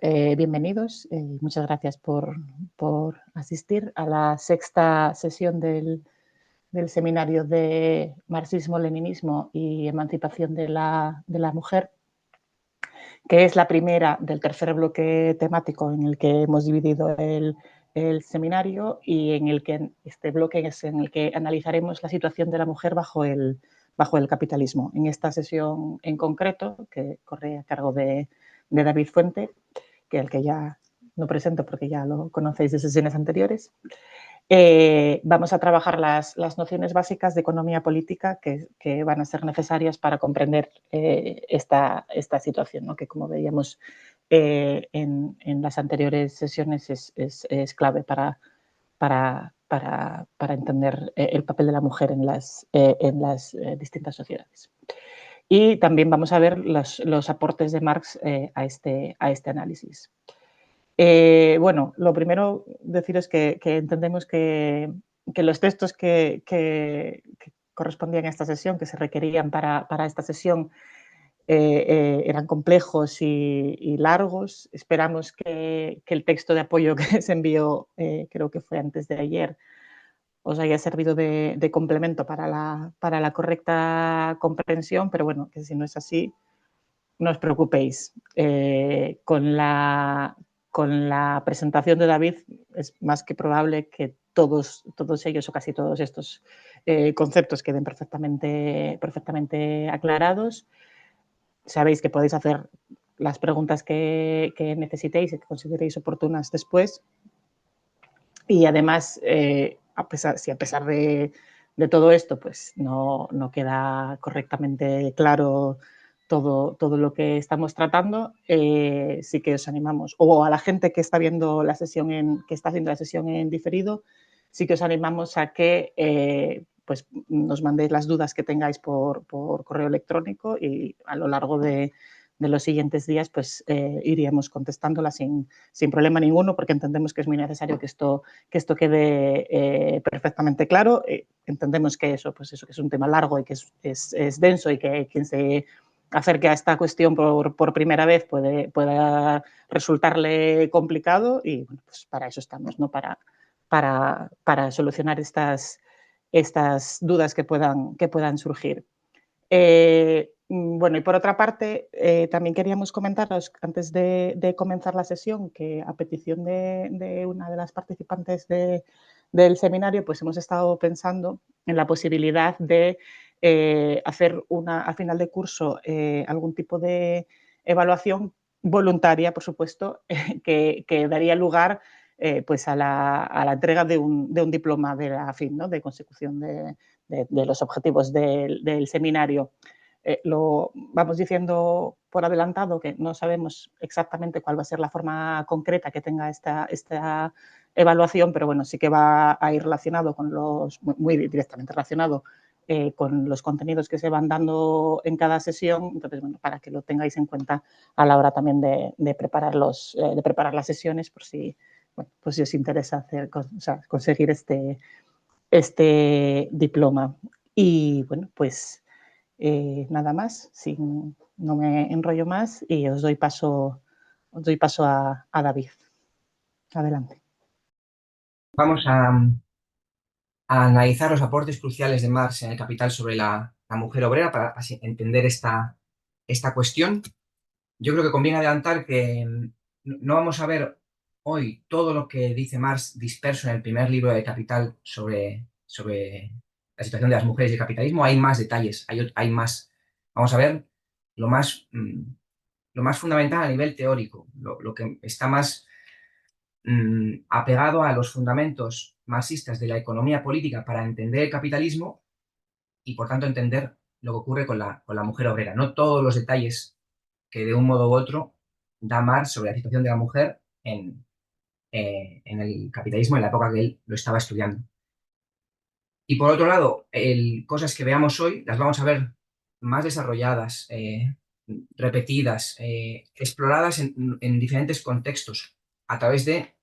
Bienvenidos. Muchas gracias por asistir a la sexta sesión del seminario de Marxismo-Leninismo y Emancipación de la Mujer, que es la primera del tercer bloque temático en el que hemos dividido el seminario y en el que este bloque es en el que analizaremos la situación de la mujer bajo el capitalismo. En esta sesión en concreto, que corre a cargo de David Fuente, que el que ya no presento porque ya lo conocéis de sesiones anteriores, vamos a trabajar las nociones básicas de economía política que van a ser necesarias para comprender esta situación, ¿no? Que, como veíamos en las anteriores sesiones, es clave para entender el papel de la mujer en las distintas sociedades. Y también vamos a ver los aportes de Marx a este análisis. Bueno, lo primero deciros que entendemos que los textos que correspondían a esta sesión, que se requerían para esta sesión, eran complejos y largos. Esperamos que el texto de apoyo que se envió, creo que fue antes de ayer, os haya servido de complemento para la correcta comprensión, pero bueno, que si no es así, no os preocupéis. Con la presentación de David es más que probable que todos ellos o casi todos estos conceptos queden perfectamente aclarados. Sabéis que podéis hacer las preguntas que necesitéis y que consideréis oportunas después. Y además, a pesar de todo esto, pues no queda correctamente claro todo lo que estamos tratando, sí que os animamos, o a la gente que está viendo la sesión en diferido, sí que os animamos a que pues nos mandéis las dudas que tengáis por correo electrónico y a lo largo de los siguientes días pues iríamos contestándolas sin problema ninguno, porque entendemos que es muy necesario que esto quede perfectamente claro. Entendemos que eso, pues eso, que es un tema largo y que es denso y que quien se acerque a esta cuestión por primera vez pueda resultarle complicado y bueno, pues para eso estamos, ¿no? Para solucionar estas dudas que puedan surgir. Bueno, y por otra parte, también queríamos comentaros, antes de comenzar la sesión, que a petición de una de las participantes del seminario, pues hemos estado pensando en la posibilidad de hacer al final de curso algún tipo de evaluación voluntaria, por supuesto, que daría lugar pues a la entrega de un diploma de la FIN, ¿no? De consecución de los objetivos del seminario. Lo vamos diciendo por adelantado que no sabemos exactamente cuál va a ser la forma concreta que tenga esta evaluación, pero bueno, sí que va a ir relacionado con muy directamente relacionado con los contenidos que se van dando en cada sesión. Entonces, bueno, para que lo tengáis en cuenta a la hora también de preparar las sesiones, por si, bueno, pues si os interesa conseguir este diploma. Y bueno, pues nada más, no me enrollo más y os doy paso a David. Adelante. Vamos a analizar los aportes cruciales de Marx en el Capital sobre la mujer obrera para así entender esta cuestión. Yo creo que conviene adelantar que no vamos a ver hoy todo lo que dice Marx disperso en el primer libro de Capital sobre la situación de las mujeres y el capitalismo. Hay más detalles, hay más. Vamos a ver lo más fundamental a nivel teórico, lo que está más apegado a los fundamentos marxistas de la economía política para entender el capitalismo y, por tanto, entender lo que ocurre con la mujer obrera. No todos los detalles que de un modo u otro da Marx sobre la situación de la mujer en el capitalismo en la época que él lo estaba estudiando. Y por otro lado, cosas que veamos hoy las vamos a ver más desarrolladas, repetidas, exploradas en diferentes contextos a través de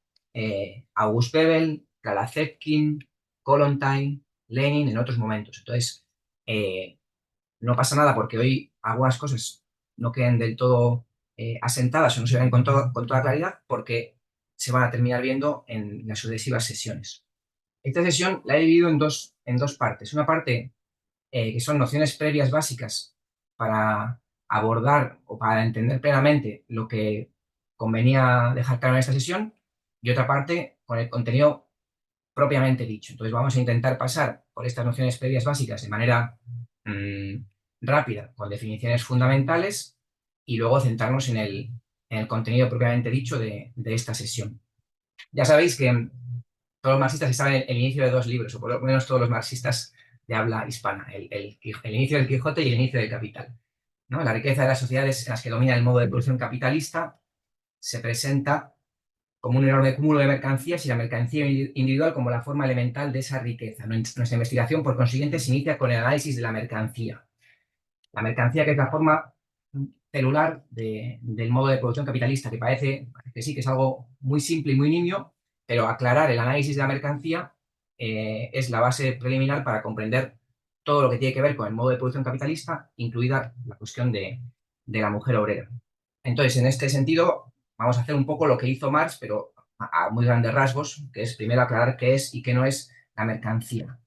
August Bebel, Clara Zetkin, Kollontai, Lenin en otros momentos. Entonces, no pasa nada porque hoy algunas cosas no queden del todo asentadas o no se ven con toda claridad porque se van a terminar viendo en las sucesivas sesiones. Esta sesión la he dividido en dos partes. Una parte que son nociones previas básicas para abordar o para entender plenamente lo que convenía dejar claro en esta sesión, y otra parte con el contenido propiamente dicho. Entonces vamos a intentar pasar por estas nociones previas básicas de manera rápida, con definiciones fundamentales, y luego centrarnos en el contenido propiamente dicho de esta sesión. Ya sabéis que todos los marxistas estaban en el inicio de dos libros, o por lo menos todos los marxistas de habla hispana, el inicio del Quijote y el inicio del Capital, ¿no? La riqueza de las sociedades en las que domina el modo de producción capitalista se presenta como un enorme cúmulo de mercancías y la mercancía individual como la forma elemental de esa riqueza. Nuestra investigación, por consiguiente, se inicia con el análisis de la mercancía. La mercancía, que es la forma celular del modo de producción capitalista, que parece que sí, que es algo muy simple y muy nimio, pero aclarar el análisis de la mercancía es la base preliminar para comprender todo lo que tiene que ver con el modo de producción capitalista, incluida la cuestión de la mujer obrera. Entonces, en este sentido, vamos a hacer un poco lo que hizo Marx, pero a muy grandes rasgos, que es primero aclarar qué es y qué no es la mercancía.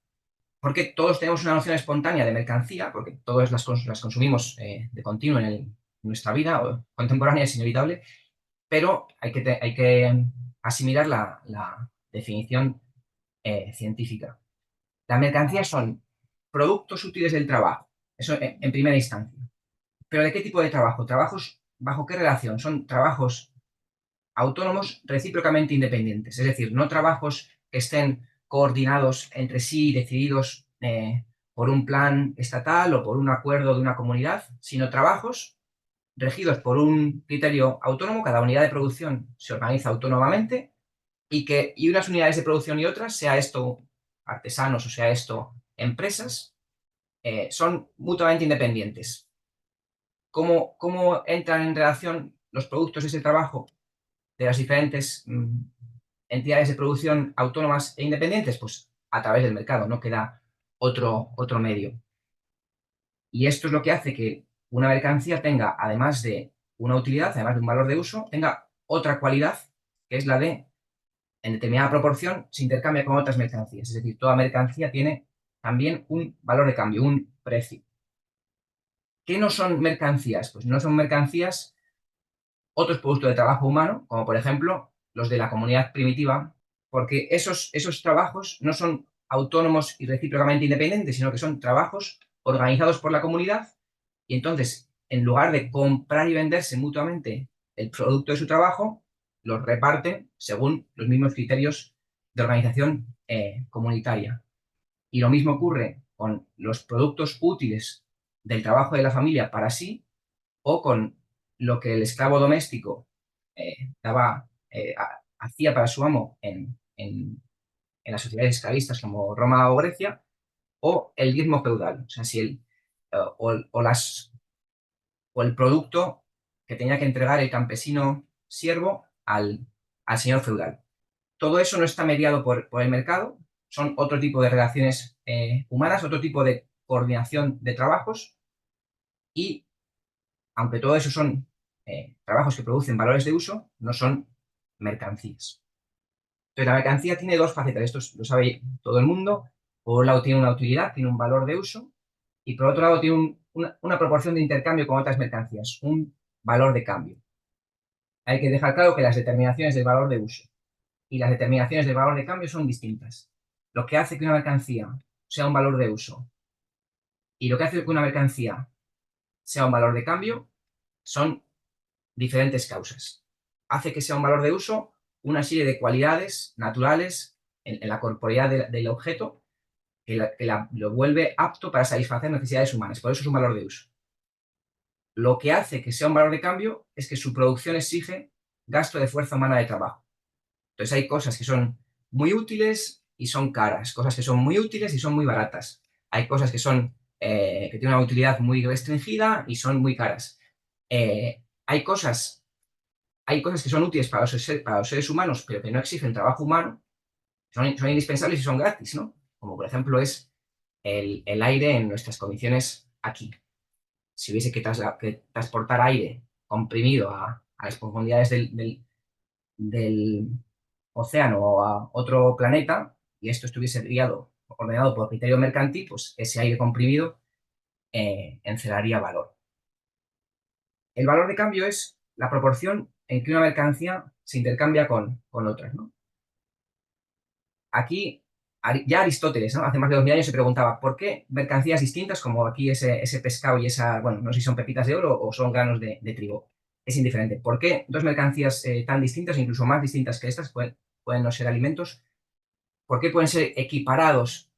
Porque todos tenemos una noción espontánea de mercancía, porque todos las consumimos de continuo en nuestra vida contemporánea, es inevitable, pero hay que asimilar la definición científica. Las mercancías son productos útiles del trabajo, eso en primera instancia. ¿Pero de qué tipo de trabajo? ¿Trabajos bajo qué relación? Son trabajos autónomos recíprocamente independientes, es decir, no trabajos que estén coordinados entre sí, decididos por un plan estatal o por un acuerdo de una comunidad, sino trabajos regidos por un criterio autónomo. Cada unidad de producción se organiza autónomamente y unas unidades de producción y otras, sea esto artesanos o sea esto empresas, son mutuamente independientes. ¿Cómo entran en relación los productos de ese trabajo de las diferentes entidades de producción autónomas e independientes? Pues a través del mercado, no queda otro medio. Y esto es lo que hace que una mercancía tenga, además de una utilidad, además de un valor de uso, tenga otra cualidad, que es la de, en determinada proporción, se intercambia con otras mercancías. Es decir, toda mercancía tiene también un valor de cambio, un precio. ¿Qué no son mercancías? Pues no son mercancías otros productos de trabajo humano, como por ejemplo los de la comunidad primitiva, porque esos trabajos no son autónomos y recíprocamente independientes, sino que son trabajos organizados por la comunidad, y entonces, en lugar de comprar y venderse mutuamente el producto de su trabajo, los reparten según los mismos criterios de organización comunitaria. Y lo mismo ocurre con los productos útiles del trabajo de la familia para sí, o con lo que el esclavo doméstico hacía para su amo en las sociedades esclavistas como Roma o Grecia, o el diezmo feudal, o sea, si o el producto que tenía que entregar el campesino siervo al señor feudal. Todo eso no está mediado por el mercado, son otro tipo de relaciones humanas, otro tipo de coordinación de trabajos, y aunque todo eso son trabajos que producen valores de uso, no son mercancías. Entonces, la mercancía tiene dos facetas, esto lo sabe todo el mundo. Por un lado tiene una utilidad, tiene un valor de uso, y por otro lado tiene una proporción de intercambio con otras mercancías, un valor de cambio. Hay que dejar claro que las determinaciones del valor de uso y las determinaciones del valor de cambio son distintas. Lo que hace que una mercancía sea un valor de uso y lo que hace que una mercancía sea un valor de cambio son diferentes causas. Hace que sea un valor de uso una serie de cualidades naturales en la corporeidad del objeto que lo vuelve apto para satisfacer necesidades humanas. Por eso es un valor de uso. Lo que hace que sea un valor de cambio es que su producción exige gasto de fuerza humana de trabajo. Entonces hay cosas que son muy útiles y son caras, cosas que son muy útiles y son muy baratas. Hay cosas que tienen una utilidad muy restringida y son muy caras. Hay cosas que son útiles para los seres humanos, pero que no exigen trabajo humano, son indispensables y son gratis, ¿no? Como por ejemplo es el aire en nuestras condiciones aquí. Si hubiese que transportar aire comprimido a las profundidades del océano o a otro planeta, y esto estuviese ordenado por criterio mercantil, pues ese aire comprimido encerraría valor. El valor de cambio es la proporción en que una mercancía se intercambia con otras, ¿no? Aquí, ya Aristóteles, ¿no? Hace más de 2000 años se preguntaba por qué mercancías distintas, como aquí ese pescado y esa, bueno, no sé si son pepitas de oro o son granos de trigo, es indiferente. ¿Por qué dos mercancías tan distintas, incluso más distintas que estas, pueden no ser alimentos? ¿Por qué pueden ser equiparados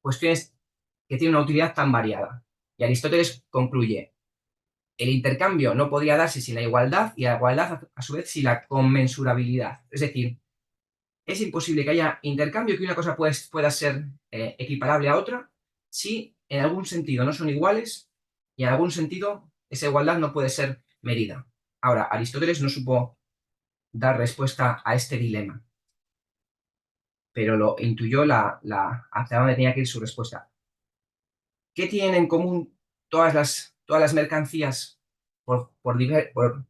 cuestiones que tienen una utilidad tan variada? Y Aristóteles concluye, el intercambio no podría darse sin la igualdad y la igualdad a su vez sin la conmensurabilidad. Es decir, es imposible que haya intercambio, que una cosa pueda ser equiparable a otra, si en algún sentido no son iguales y en algún sentido esa igualdad no puede ser medida. Ahora, Aristóteles no supo dar respuesta a este dilema, pero lo intuyó hacia dónde tenía que ir su respuesta. ¿Qué tienen en común todas las mercancías, por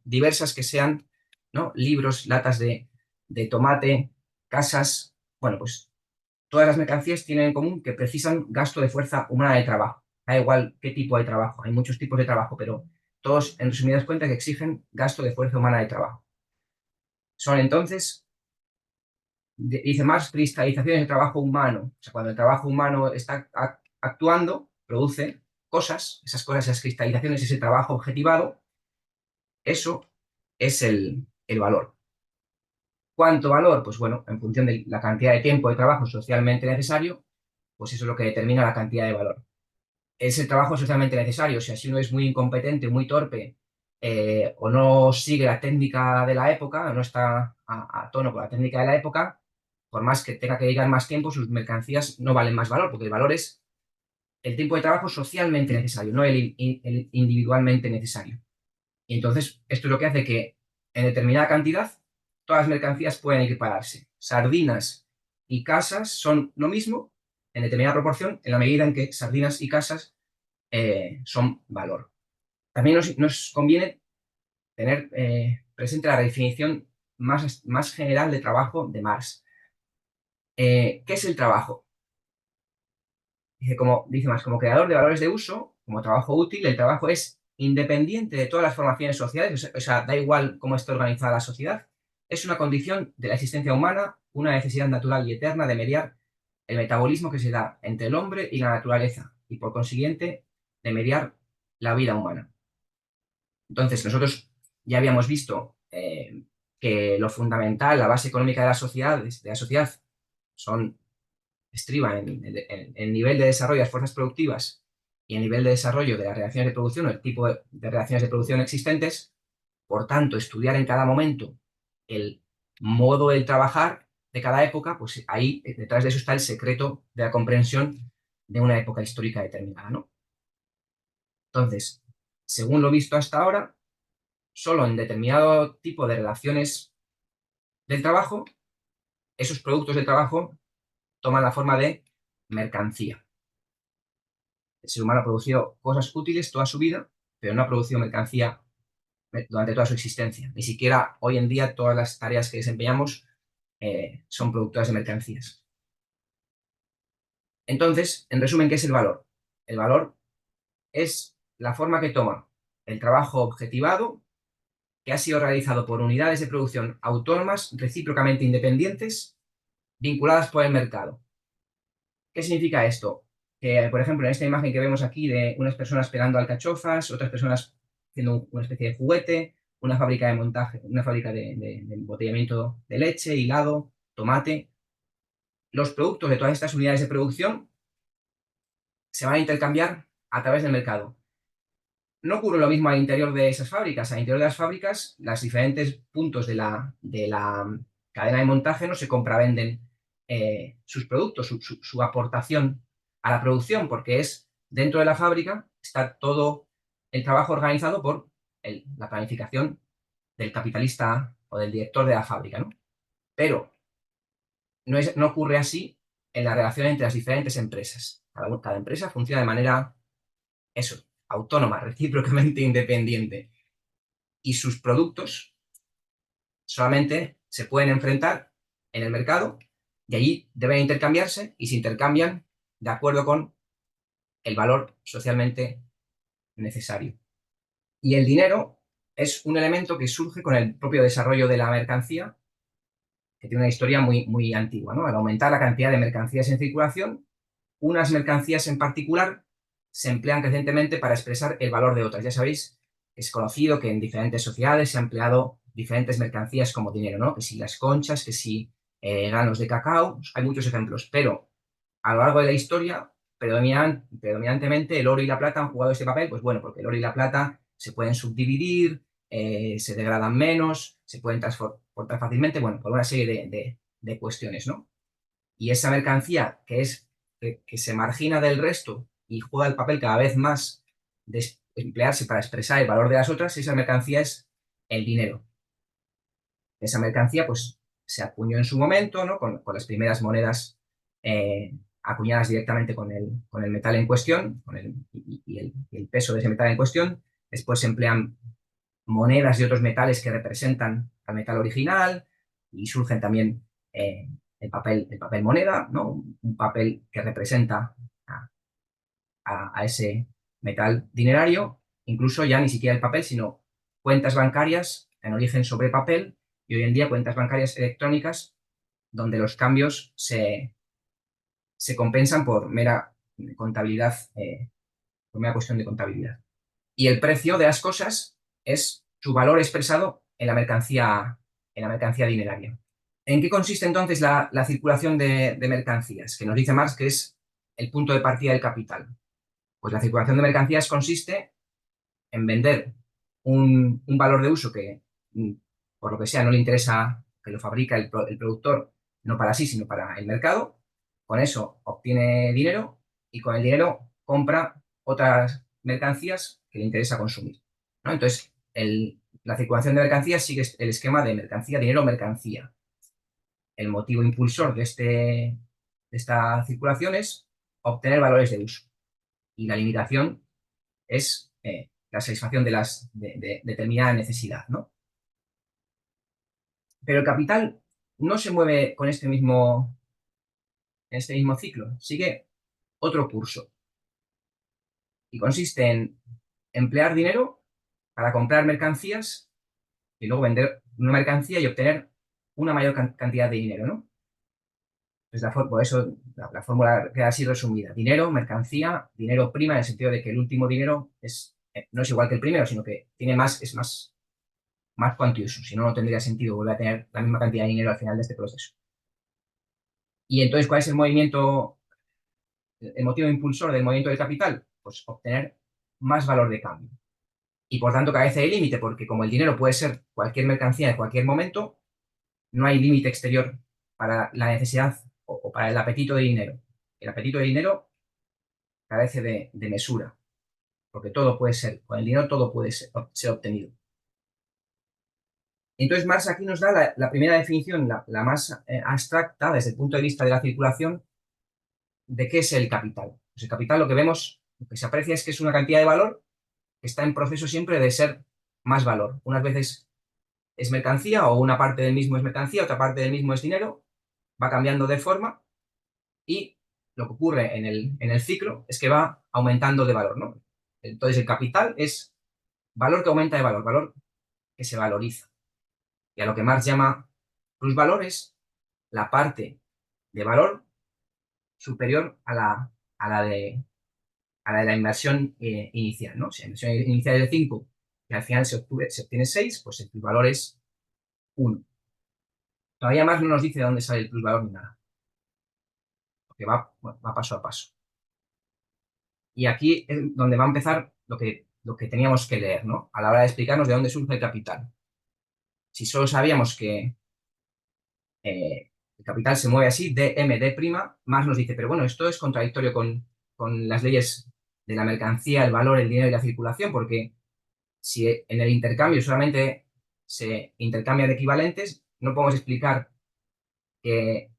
diversas que sean, ¿no? Libros, latas de tomate, casas? Bueno, pues todas las mercancías tienen en común que precisan gasto de fuerza humana de trabajo. Da igual qué tipo de trabajo, hay muchos tipos de trabajo, pero todos, en resumidas cuentas, que exigen gasto de fuerza humana de trabajo. Son entonces, dice Marx, cristalizaciones de trabajo humano. O sea, cuando el trabajo humano está actuando, produce cosas, esas cosas, esas cristalizaciones, ese trabajo objetivado, eso es el valor. ¿Cuánto valor? Pues bueno, en función de la cantidad de tiempo de trabajo socialmente necesario, pues eso es lo que determina la cantidad de valor. Es el trabajo socialmente necesario. O sea, si uno es muy incompetente, muy torpe, o no sigue la técnica de la época, o no está a tono con la técnica de la época, por más que tenga que dedicar más tiempo, sus mercancías no valen más valor, porque el valor es el tiempo de trabajo socialmente necesario, no el individualmente necesario. Y entonces, esto es lo que hace que en determinada cantidad todas las mercancías pueden equipararse. Sardinas y casas son lo mismo en determinada proporción, en la medida en que sardinas y casas son valor. También nos conviene tener presente la definición más general de trabajo de Marx. ¿Qué es el trabajo? Dice Marx, como creador de valores de uso, como trabajo útil, el trabajo es independiente de todas las formaciones sociales, o sea, da igual cómo esté organizada la sociedad, es una condición de la existencia humana, una necesidad natural y eterna de mediar el metabolismo que se da entre el hombre y la naturaleza, y por consiguiente, de mediar la vida humana. Entonces, nosotros ya habíamos visto que lo fundamental, la base económica de la sociedad son estriba en el nivel de desarrollo de las fuerzas productivas y el nivel de desarrollo de las relaciones de producción o el tipo de relaciones de producción existentes. Por tanto, estudiar en cada momento el modo del trabajar de cada época, pues ahí detrás de eso está el secreto de la comprensión de una época histórica determinada, ¿no? Entonces, según lo visto hasta ahora, solo en determinado tipo de relaciones del trabajo, esos productos del trabajo toman la forma de mercancía. El ser humano ha producido cosas útiles toda su vida, pero no ha producido mercancía durante toda su existencia. Ni siquiera hoy en día todas las tareas que desempeñamos son productoras de mercancías. Entonces, en resumen, ¿qué es el valor? El valor es la forma que toma el trabajo objetivado que ha sido realizado por unidades de producción autónomas, recíprocamente independientes, vinculadas por el mercado. ¿Qué significa esto? Que, por ejemplo, en esta imagen que vemos aquí de unas personas pelando alcachofas, otras personas haciendo una especie de juguete, una fábrica de montaje, una fábrica de embotellamiento de leche, hilado, tomate. Los productos de todas estas unidades de producción se van a intercambiar a través del mercado. No ocurre lo mismo al interior de esas fábricas. Al interior de las fábricas, los diferentes puntos de la cadena de montaje no se compravenden sus productos, su aportación a la producción, porque es dentro de la fábrica, está todo el trabajo organizado por la planificación del capitalista o del director de la fábrica, ¿no? Pero no ocurre así en la relación entre las diferentes empresas. Cada empresa funciona de manera, eso, autónoma, recíprocamente independiente. y sus productos solamente se pueden enfrentar en el mercado y allí deben intercambiarse y se intercambian de acuerdo con el valor socialmente necesario. Y el dinero es un elemento que surge con el propio desarrollo de la mercancía, que tiene una historia muy antigua, ¿no? Al aumentar la cantidad de mercancías en circulación, unas mercancías en particular se emplean crecientemente para expresar el valor de otras. Ya sabéis, es conocido que en diferentes sociedades se han empleado diferentes mercancías como dinero, ¿no? Que si las conchas, que si granos de cacao, hay muchos ejemplos, pero a lo largo de la historia, predominantemente el oro y la plata han jugado este papel, pues bueno, porque el oro y la plata se pueden subdividir, se degradan menos, se pueden transportar fácilmente, bueno, por una serie de cuestiones, ¿no? Y esa mercancía que se margina del resto y juega el papel cada vez más de emplearse para expresar el valor de las otras, esa mercancía es el dinero. Esa mercancía, pues, se acuñó en su momento, ¿no? Con las primeras monedas acuñadas directamente con el metal en cuestión, y el peso de ese metal en cuestión. Después se emplean monedas de otros metales que representan al metal original y surgen también el papel moneda, ¿no? Un papel que representa a, a ese metal dinerario, incluso ya ni siquiera el papel, sino cuentas bancarias en origen sobre papel y hoy en día cuentas bancarias electrónicas donde los cambios se compensan por mera contabilidad, por mera cuestión de contabilidad. Y el precio de las cosas es su valor expresado en la mercancía dineraria. ¿En qué consiste entonces la circulación de mercancías? Que nos dice Marx que es el punto de partida del capital. Pues la circulación de mercancías consiste en vender un valor de uso que, por lo que sea, no le interesa que lo fabrica el productor, no para sí, sino para el mercado. Con eso obtiene dinero y con el dinero compra otras mercancías que le interesa consumir, ¿no? Entonces, la circulación de mercancías sigue el esquema de mercancía, dinero, mercancía. El motivo impulsor de esta circulación es obtener valores de uso. Y la limitación es la satisfacción de determinada necesidad, ¿no? Pero el capital no se mueve con en este mismo ciclo, sigue otro curso y consiste en emplear dinero para comprar mercancías y luego vender una mercancía y obtener una mayor cantidad de dinero, ¿no? Pues por eso la fórmula queda así resumida. Dinero, mercancía, dinero prima, en el sentido de que el último dinero no es igual que el primero, sino que es más cuantioso. Si no, no tendría sentido volver a tener la misma cantidad de dinero al final de este proceso. Y entonces, ¿cuál es el motivo impulsor del movimiento del capital? Pues obtener más valor de cambio. Y por tanto carece de límite, porque como el dinero puede ser cualquier mercancía en cualquier momento, no hay límite exterior para la necesidad o para el apetito de dinero. El apetito de dinero carece de mesura, porque todo puede ser, con el dinero todo puede ser obtenido. Entonces Marx aquí nos da la primera definición, la más abstracta desde el punto de vista de la circulación, de qué es el capital. Pues el capital lo que vemos, lo que se aprecia es que es una cantidad de valor que está en proceso siempre de ser más valor. Unas veces es mercancía o una parte del mismo es mercancía, otra parte del mismo es dinero, va cambiando de forma y lo que ocurre en el ciclo es que va aumentando de valor, ¿no? Entonces el capital es valor que aumenta de valor, valor que se valoriza. Y a lo que Marx llama plusvalor es la parte de valor superior a la de la inversión inicial, ¿no? Si la inversión inicial es de 5 y al final se obtiene 6, pues el plusvalor es 1. Todavía más no nos dice de dónde sale el plusvalor ni nada, porque va paso a paso. Y aquí es donde va a empezar lo que teníamos que leer, ¿no? A la hora de explicarnos de dónde surge el capital. Si solo sabíamos que el capital se mueve así, dm, d', más nos dice, pero bueno, esto es contradictorio con las leyes de la mercancía, el valor, el dinero y la circulación, porque si en el intercambio solamente se intercambian equivalentes, no podemos explicar que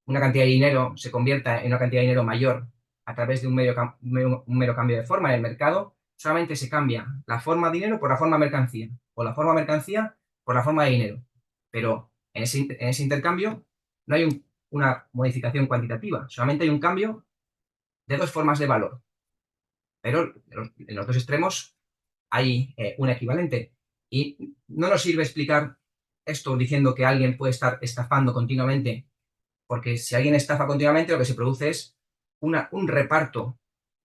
una cantidad de dinero se convierta en una cantidad de dinero mayor a través de un mero cambio de forma en el mercado, solamente se cambia la forma dinero por la forma mercancía, o la forma mercancía por la forma de dinero. Pero en ese intercambio no hay una modificación cuantitativa, solamente hay un cambio de dos formas de valor. Pero en los dos extremos hay un equivalente. Y no nos sirve explicar esto diciendo que alguien puede estar estafando continuamente, porque si alguien estafa continuamente, lo que se produce es un reparto,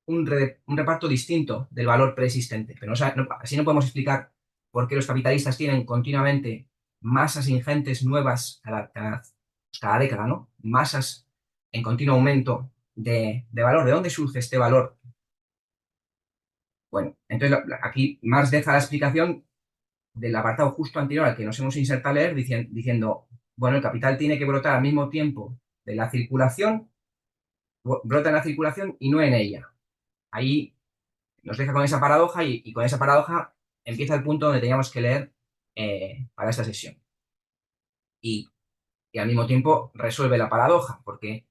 un reparto distinto del valor preexistente. Pero así no podemos explicar por qué los capitalistas tienen continuamente masas ingentes nuevas cada década, ¿no? Masas en continuo aumento de valor. ¿De dónde surge este valor? Bueno, entonces aquí Marx deja la explicación del apartado justo anterior al que nos hemos insertado a leer diciendo, bueno, el capital tiene que brotar al mismo tiempo de la circulación, brota en la circulación y no en ella. Ahí nos deja con esa paradoja y con esa paradoja empieza el punto donde teníamos que leer para esta sesión. Y, y al mismo tiempo resuelve la paradoja, porque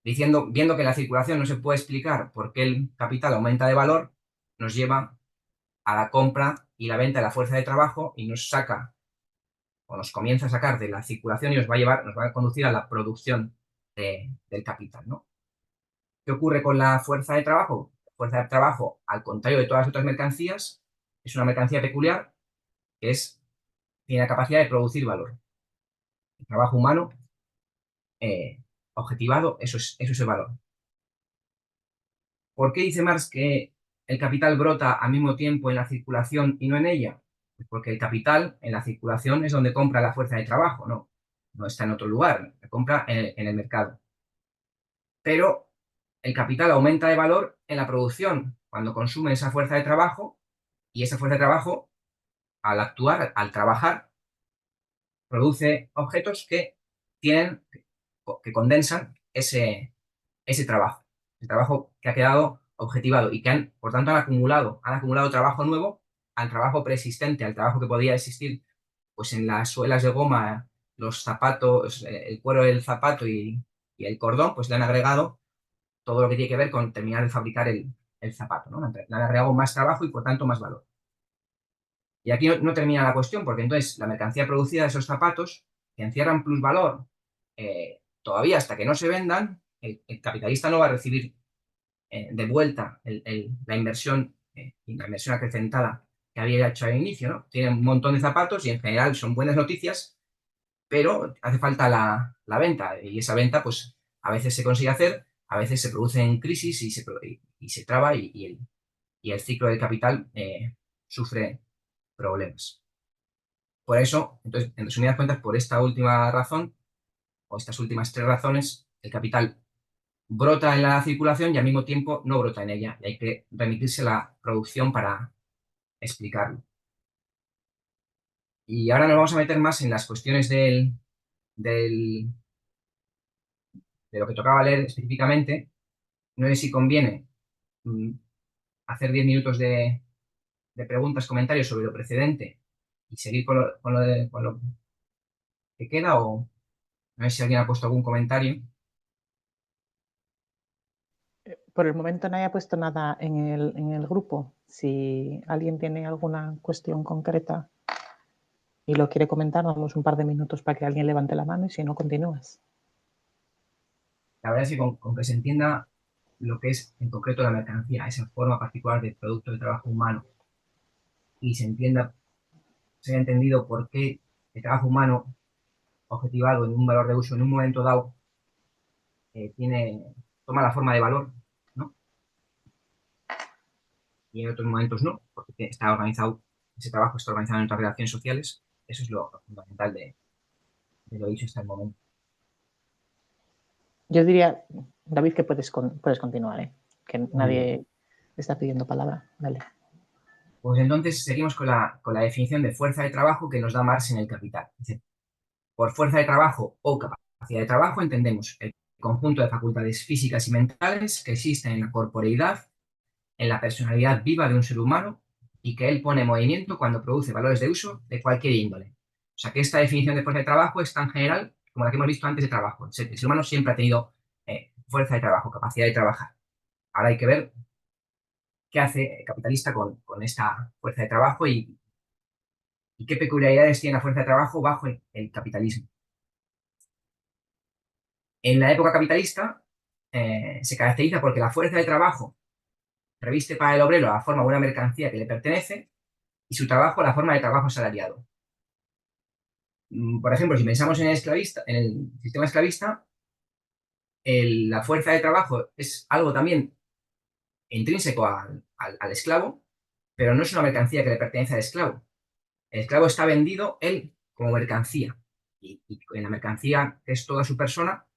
viendo que la circulación no se puede explicar por qué el capital aumenta de valor, nos lleva a la compra y la venta de la fuerza de trabajo y nos saca o nos comienza a sacar de la circulación y nos va a conducir a la producción del capital, ¿no? ¿Qué ocurre con la fuerza de trabajo? La fuerza de trabajo, al contrario de todas las otras mercancías, es una mercancía peculiar que tiene la capacidad de producir valor. El trabajo humano, objetivado, eso es el valor. ¿Por qué dice Marx que el capital brota al mismo tiempo en la circulación y no en ella? Pues porque el capital en la circulación es donde compra la fuerza de trabajo, no está en otro lugar, la compra en el mercado. Pero el capital aumenta de valor en la producción cuando consume esa fuerza de trabajo y esa fuerza de trabajo, al actuar, al trabajar, produce objetos que condensan ese trabajo, el trabajo que ha quedado objetivado y que por tanto, han acumulado trabajo nuevo al trabajo preexistente, al trabajo que podía existir pues en las suelas de goma, los zapatos, el cuero del zapato y el cordón, pues le han agregado todo lo que tiene que ver con terminar de fabricar el zapato, ¿no? Le han agregado más trabajo y por tanto más valor. Y aquí no termina la cuestión, porque entonces la mercancía producida de esos zapatos, que encierran plusvalor, todavía hasta que no se vendan, el capitalista no va a recibir de vuelta la inversión y la inversión acrecentada que había hecho al inicio, ¿no? Tiene un montón de zapatos y en general son buenas noticias, pero hace falta la venta y esa venta pues a veces se consigue hacer, a veces se produce en crisis y se traba y el ciclo del capital sufre problemas. Por eso, entonces, en resumidas cuentas, por esta última razón, o estas últimas tres razones, el capital brota en la circulación y al mismo tiempo no brota en ella. Y hay que remitirse a la producción para explicarlo. Y ahora nos vamos a meter más en las cuestiones de lo que tocaba leer específicamente. No sé si conviene mm, hacer 10 minutos de preguntas, comentarios sobre lo precedente y seguir con lo que queda o no sé si alguien ha puesto algún comentario. Por el momento nadie ha puesto nada en el grupo. Si alguien tiene alguna cuestión concreta y lo quiere comentar, damos un par de minutos para que alguien levante la mano y si no, continúas. La verdad es que con que se entienda lo que es en concreto la mercancía, esa forma particular del producto de trabajo humano, y se haya entendido por qué el trabajo humano objetivado en un valor de uso en un momento dado toma la forma de valor, ¿no? Y en otros momentos no, porque está organizado, ese trabajo está organizado en otras relaciones sociales. Eso es lo fundamental de lo dicho hasta el momento. Yo diría, David, que puedes continuar, ¿eh? Que Muy nadie bien. está pidiendo palabra. Dale. Pues entonces seguimos con la definición de fuerza de trabajo que nos da Marx en el Capital. Dice, por fuerza de trabajo o capacidad de trabajo entendemos el conjunto de facultades físicas y mentales que existen en la corporeidad, en la personalidad viva de un ser humano y que él pone en movimiento cuando produce valores de uso de cualquier índole. O sea que esta definición de fuerza de trabajo es tan general como la que hemos visto antes de trabajo. El ser humano siempre ha tenido fuerza de trabajo, capacidad de trabajar. Ahora hay que ver qué hace el capitalista con esta fuerza de trabajo y qué peculiaridades tiene la fuerza de trabajo bajo el capitalismo. En la época capitalista se caracteriza porque la fuerza de trabajo reviste para el obrero la forma de una mercancía que le pertenece y su trabajo la forma de trabajo asalariado. Por ejemplo, si pensamos en en el sistema esclavista, la fuerza de trabajo es algo también intrínseco al esclavo, pero no es una mercancía que le pertenece al esclavo. El esclavo está vendido él como mercancía y en la mercancía, que es toda su persona,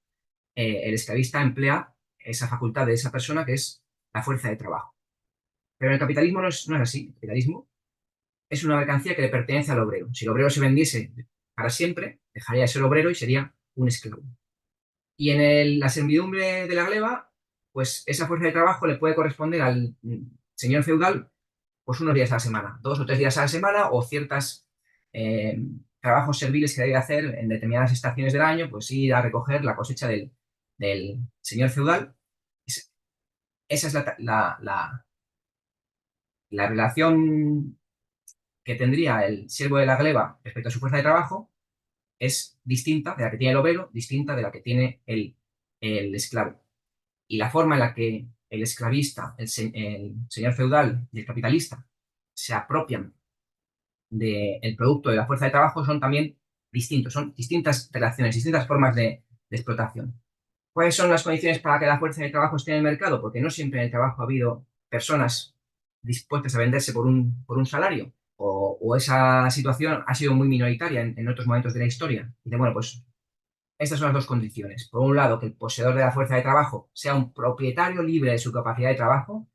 el esclavista emplea esa facultad de esa persona que es la fuerza de trabajo. Pero en el capitalismo no es así. El capitalismo es una mercancía que le pertenece al obrero. Si el obrero se vendiese para siempre, dejaría de ser obrero y sería un esclavo. Y en la servidumbre de la gleba, pues esa fuerza de trabajo le puede corresponder al señor feudal pues unos días a la semana, 2 o 3 días a la semana o ciertos trabajos serviles que debe hacer en determinadas estaciones del año, pues ir a recoger la cosecha del señor feudal. Esa es la relación que tendría el siervo de la gleba respecto a su fuerza de trabajo, es distinta de la que tiene el obrero, distinta de la que tiene el esclavo. Y la forma en la que el esclavista, el señor feudal y el capitalista se apropian del producto de la fuerza de trabajo son también distintos, son distintas relaciones, distintas formas de explotación. ¿Cuáles son las condiciones para que la fuerza de trabajo esté en el mercado? Porque no siempre en el trabajo ha habido personas dispuestas a venderse por un salario, o esa situación ha sido muy minoritaria en otros momentos de la historia. Y bueno, pues estas son las dos condiciones. Por un lado, que el poseedor de la fuerza de trabajo sea un propietario libre de su capacidad de trabajo,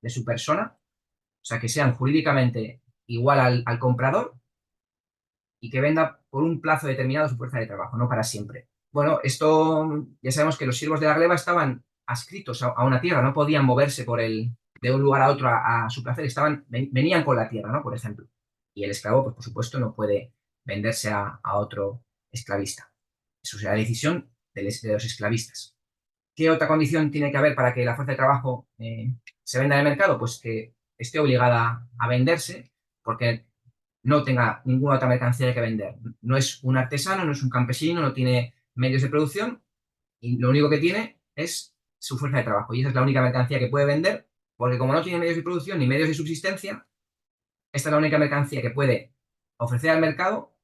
de su persona, o sea, que sean jurídicamente igual al comprador y que venda por un plazo determinado su fuerza de trabajo, no para siempre. Bueno, esto ya sabemos que los siervos de la gleba estaban adscritos a una tierra, no podían moverse de un lugar a otro a su placer, venían con la tierra, ¿no? Por ejemplo. Y el esclavo, pues por supuesto, no puede venderse a otro esclavista. Eso es la decisión de los esclavistas. ¿Qué otra condición tiene que haber para que la fuerza de trabajo se venda en el mercado? Pues que esté obligada a venderse, porque no tenga ninguna otra mercancía que vender. No es un artesano, no es un campesino, no tiene medios de producción y lo único que tiene es su fuerza de trabajo. Y esa es la única mercancía que puede vender, porque como no tiene medios de producción ni medios de subsistencia, esta es la única mercancía que puede ofrecer al mercado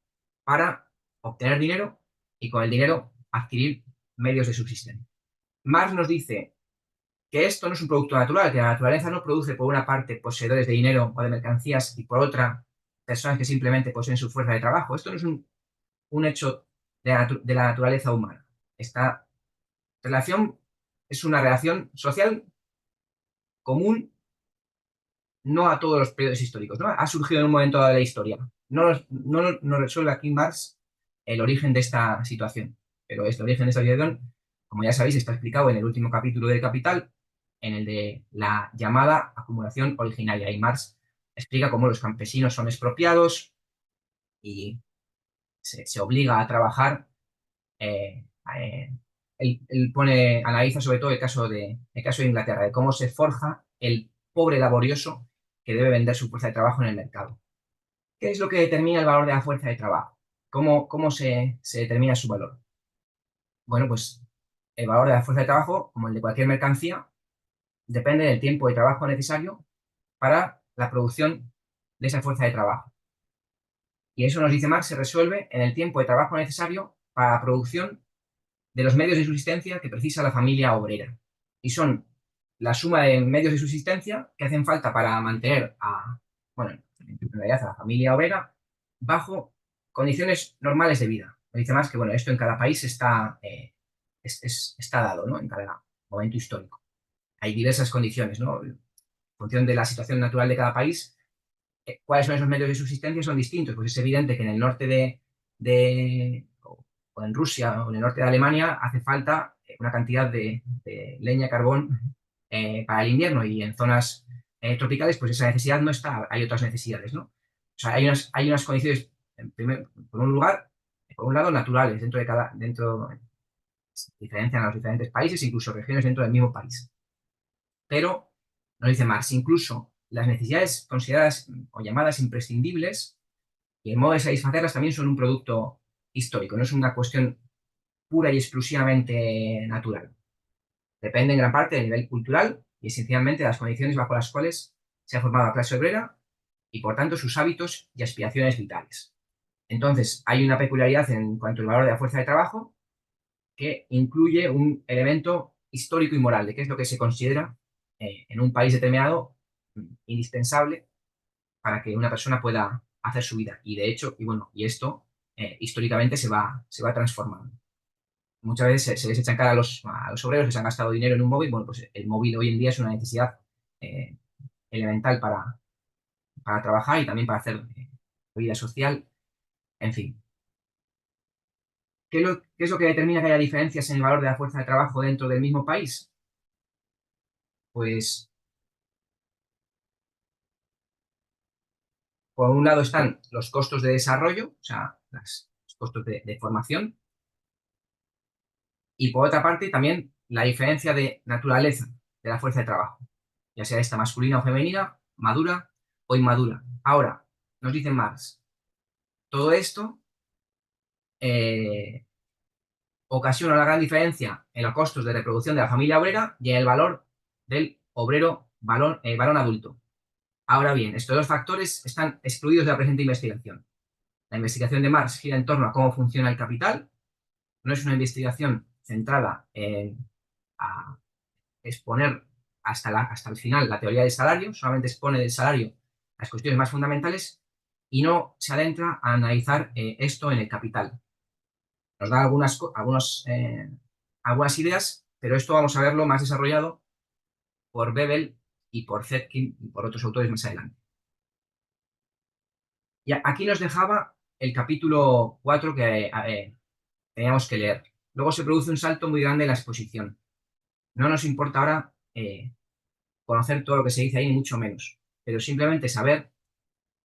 para obtener dinero y con el dinero adquirir medios de subsistencia. Marx nos dice que esto no es un producto natural, que la naturaleza no produce por una parte poseedores de dinero o de mercancías y por otra personas que simplemente poseen su fuerza de trabajo. Esto no es un hecho de la naturaleza humana. Esta relación es una relación social común, no a todos los periodos históricos, ¿no? Ha surgido en un momento dado de la historia. No resuelve aquí Marx el origen de esta situación, pero este origen de esta situación, como ya sabéis, está explicado en el último capítulo del Capital, en el de la llamada acumulación originaria. Y Marx explica cómo los campesinos son expropiados y se obliga a trabajar. eh, eh, Analiza sobre todo el caso de Inglaterra, de cómo se forja el pobre laborioso que debe vender su fuerza de trabajo en el mercado. ¿Qué es lo que determina el valor de la fuerza de trabajo? ¿Cómo se determina su valor? Bueno, pues el valor de la fuerza de trabajo, como el de cualquier mercancía, depende del tiempo de trabajo necesario para la producción de esa fuerza de trabajo. Y eso nos dice Marx, se resuelve en el tiempo de trabajo necesario para la producción de los medios de subsistencia que precisa la familia obrera. Y son la suma de medios de subsistencia que hacen falta para mantener bueno, en realidad a la familia obrera bajo condiciones normales de vida. Nos dice Marx que, bueno, esto en cada país está dado, ¿no? En cada momento histórico. Hay diversas condiciones, ¿no? En función de la situación natural de cada país, cuáles son esos medios de subsistencia son distintos. Pues es evidente que en el norte o en Rusia o en el norte de Alemania hace falta una cantidad de leña, carbón para el invierno y en zonas tropicales pues esa necesidad no está, hay otras necesidades, ¿no? O sea, hay unas condiciones, por un lado, naturales diferencian a los diferentes países, incluso regiones dentro del mismo país. Pero Nos dice Marx, incluso las necesidades consideradas o llamadas imprescindibles y el modo de satisfacerlas también son un producto histórico, no es una cuestión pura y exclusivamente natural. Depende en gran parte del nivel cultural y esencialmente de las condiciones bajo las cuales se ha formado la clase obrera y, por tanto, sus hábitos y aspiraciones vitales. Entonces, hay una peculiaridad en cuanto al valor de la fuerza de trabajo que incluye un elemento histórico y moral de qué es lo que se considera en un país determinado indispensable para que una persona pueda hacer su vida. Y de hecho, y bueno, y esto históricamente se va transformando. Muchas veces se les echa en cara a los obreros que se han gastado dinero en un móvil. Bueno, pues el móvil hoy en día es una necesidad eh, elemental para trabajar y también para hacer vida social, en fin. ¿Qué es lo que determina que haya diferencias en el valor de la fuerza de trabajo dentro del mismo país? Pues, por un lado están los costos de desarrollo, o sea, los costos de formación, y por otra parte también la diferencia de naturaleza de la fuerza de trabajo, ya sea esta masculina o femenina, madura o inmadura. Ahora, nos dice Marx, todo esto eh, ocasiona una gran diferencia en los costos de reproducción de la familia obrera y en el valor del obrero varón adulto. Ahora bien, estos dos factores están excluidos de la presente investigación. La investigación de Marx gira en torno a cómo funciona el capital, no es una investigación centrada en a exponer hasta el final la teoría del salario, solamente expone del salario las cuestiones más fundamentales y no se adentra a analizar esto en el capital. Nos da algunas ideas, pero esto vamos a verlo más desarrollado por Bebel y por Zetkin y por otros autores más adelante. Y aquí nos dejaba el capítulo 4 que teníamos que leer. Luego se produce un salto muy grande en la exposición. No nos importa ahora conocer todo lo que se dice ahí, ni mucho menos, pero simplemente saber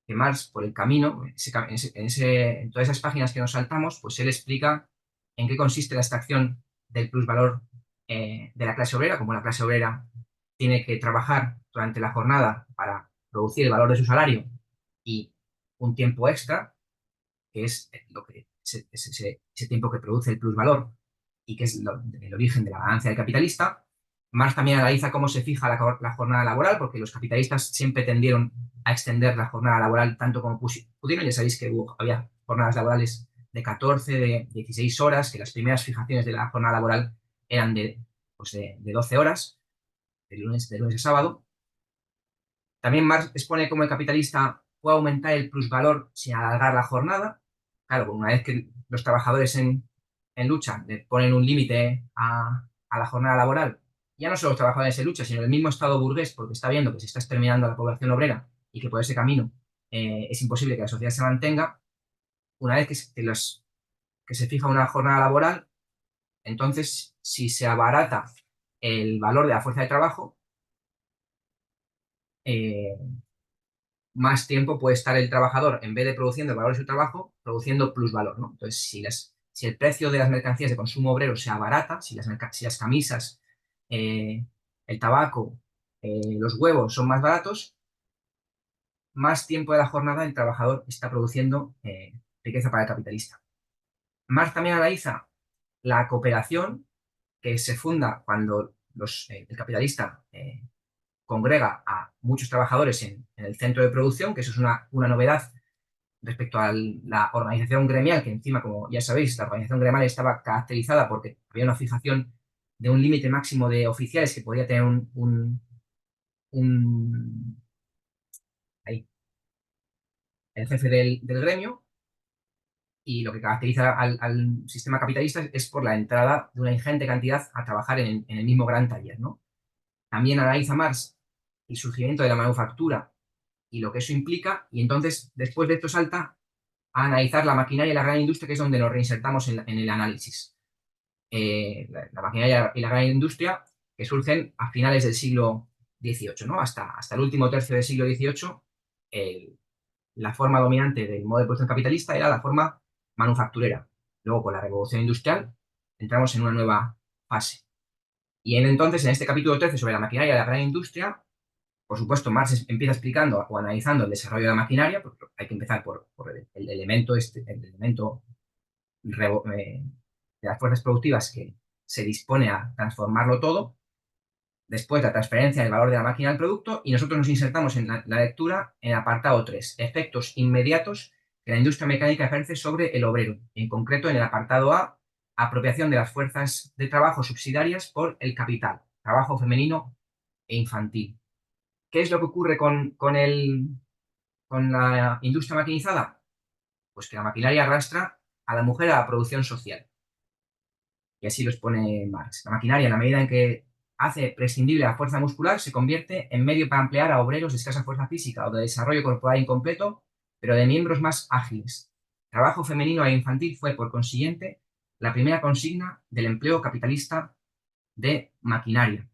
que Marx, por el camino, en todas esas páginas que nos saltamos, pues él explica en qué consiste la extracción del plusvalor de la clase obrera, como la clase obrera tiene que trabajar durante la jornada para producir el valor de su salario y un tiempo extra, que es ese tiempo que produce el plusvalor y que es el origen de la ganancia del capitalista. Marx también analiza cómo se fija la jornada laboral, porque los capitalistas siempre tendieron a extender la jornada laboral tanto como pudieron. Ya sabéis que había jornadas laborales de 14, de 16 horas, que las primeras fijaciones de la jornada laboral eran de 12 horas, de lunes a sábado. También Marx expone cómo el capitalista puede aumentar el plusvalor sin alargar la jornada. Claro, una vez que los trabajadores en lucha le ponen un límite a la jornada laboral, ya no solo los trabajadores en lucha, sino el mismo Estado burgués, porque está viendo que se está exterminando a la población obrera y que por ese camino es imposible que la sociedad se mantenga. Una vez que se fija una jornada laboral, entonces si se abarata el valor de la fuerza de trabajo, eh, más tiempo puede estar el trabajador, en vez de produciendo el valor de su trabajo, produciendo plusvalor, ¿no? Entonces, si el precio de las mercancías de consumo obrero se abarata, si las camisas, el tabaco, los huevos son más baratos, más tiempo de la jornada el trabajador está produciendo riqueza para el capitalista. Marx también analiza la cooperación que se funda cuando el capitalista congrega a muchos trabajadores en el centro de producción, que eso es una novedad respecto a la organización gremial, que encima, como ya sabéis, la organización gremial estaba caracterizada porque había una fijación de un límite máximo de oficiales que podía tener un- ahí, el jefe del gremio, y lo que caracteriza al sistema capitalista es por la entrada de una ingente cantidad a trabajar en el mismo gran taller, ¿no? También analiza Marx el surgimiento de la manufactura y lo que eso implica, y entonces después de esto salta a analizar la maquinaria y la gran industria, que es donde nos reinsertamos en el análisis. La maquinaria y la gran industria que surgen a finales del siglo XVIII, ¿no? Hasta el último tercio del siglo XVIII, la forma dominante del modo de producción capitalista era la forma manufacturera. Luego, con la revolución industrial, entramos en una nueva fase. Y entonces, en este capítulo 13 sobre la maquinaria y la gran industria, Por supuesto, Marx empieza explicando o analizando el desarrollo de la maquinaria, porque hay que empezar por el elemento, el elemento de las fuerzas productivas que se dispone a transformarlo todo, después la transferencia del valor de la máquina al producto, y nosotros nos insertamos en la lectura en el apartado 3, efectos inmediatos que la industria mecánica ejerce sobre el obrero, en concreto en el apartado A, apropiación de las fuerzas de trabajo subsidiarias por el capital, trabajo femenino e infantil. ¿Qué es lo que ocurre con la industria maquinizada? Pues que la maquinaria arrastra a la mujer a la producción social. Y así lo expone Marx. La maquinaria, en la medida en que hace prescindible la fuerza muscular, se convierte en medio para emplear a obreros de escasa fuerza física o de desarrollo corporal incompleto, pero de miembros más ágiles. Trabajo femenino e infantil fue, por consiguiente, la primera consigna del empleo capitalista de maquinaria.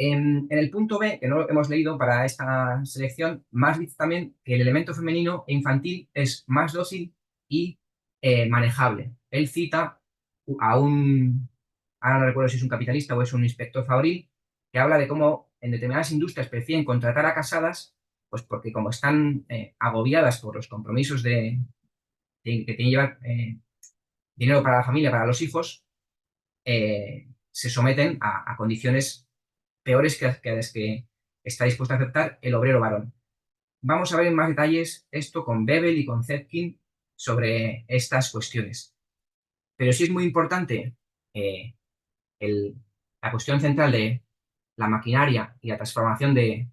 En el punto B, que no lo hemos leído para esta selección, Marx dice también que el elemento femenino e infantil es más dócil y manejable. Él cita a ahora no recuerdo si es un capitalista o es un inspector fabril, que habla de cómo en determinadas industrias prefieren contratar a casadas, pues porque como están agobiadas por los compromisos que tienen que llevar dinero para la familia, para los hijos, se someten a condiciones peores que las que está dispuesto a aceptar el obrero varón. Vamos a ver en más detalles esto con Bebel y con Zetkin sobre estas cuestiones. Pero sí es muy importante eh, la cuestión central de la maquinaria y la transformación de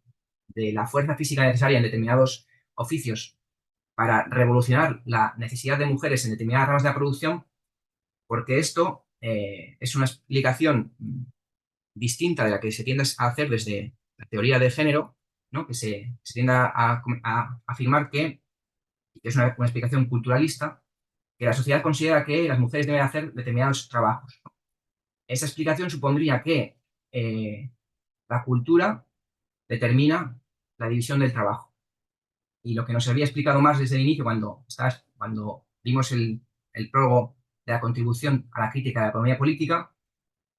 la fuerza física necesaria en determinados oficios para revolucionar la necesidad de mujeres en determinadas ramas de la producción, porque esto es una explicación distinta de la que se tiende a hacer desde la teoría del género, ¿no? Que se tiende a afirmar que es una explicación culturalista, que la sociedad considera que las mujeres deben hacer determinados trabajos. Esa explicación supondría que la cultura determina la división del trabajo. Y lo que nos había explicado más desde el inicio, cuando vimos el prólogo de la contribución a la crítica de la economía política,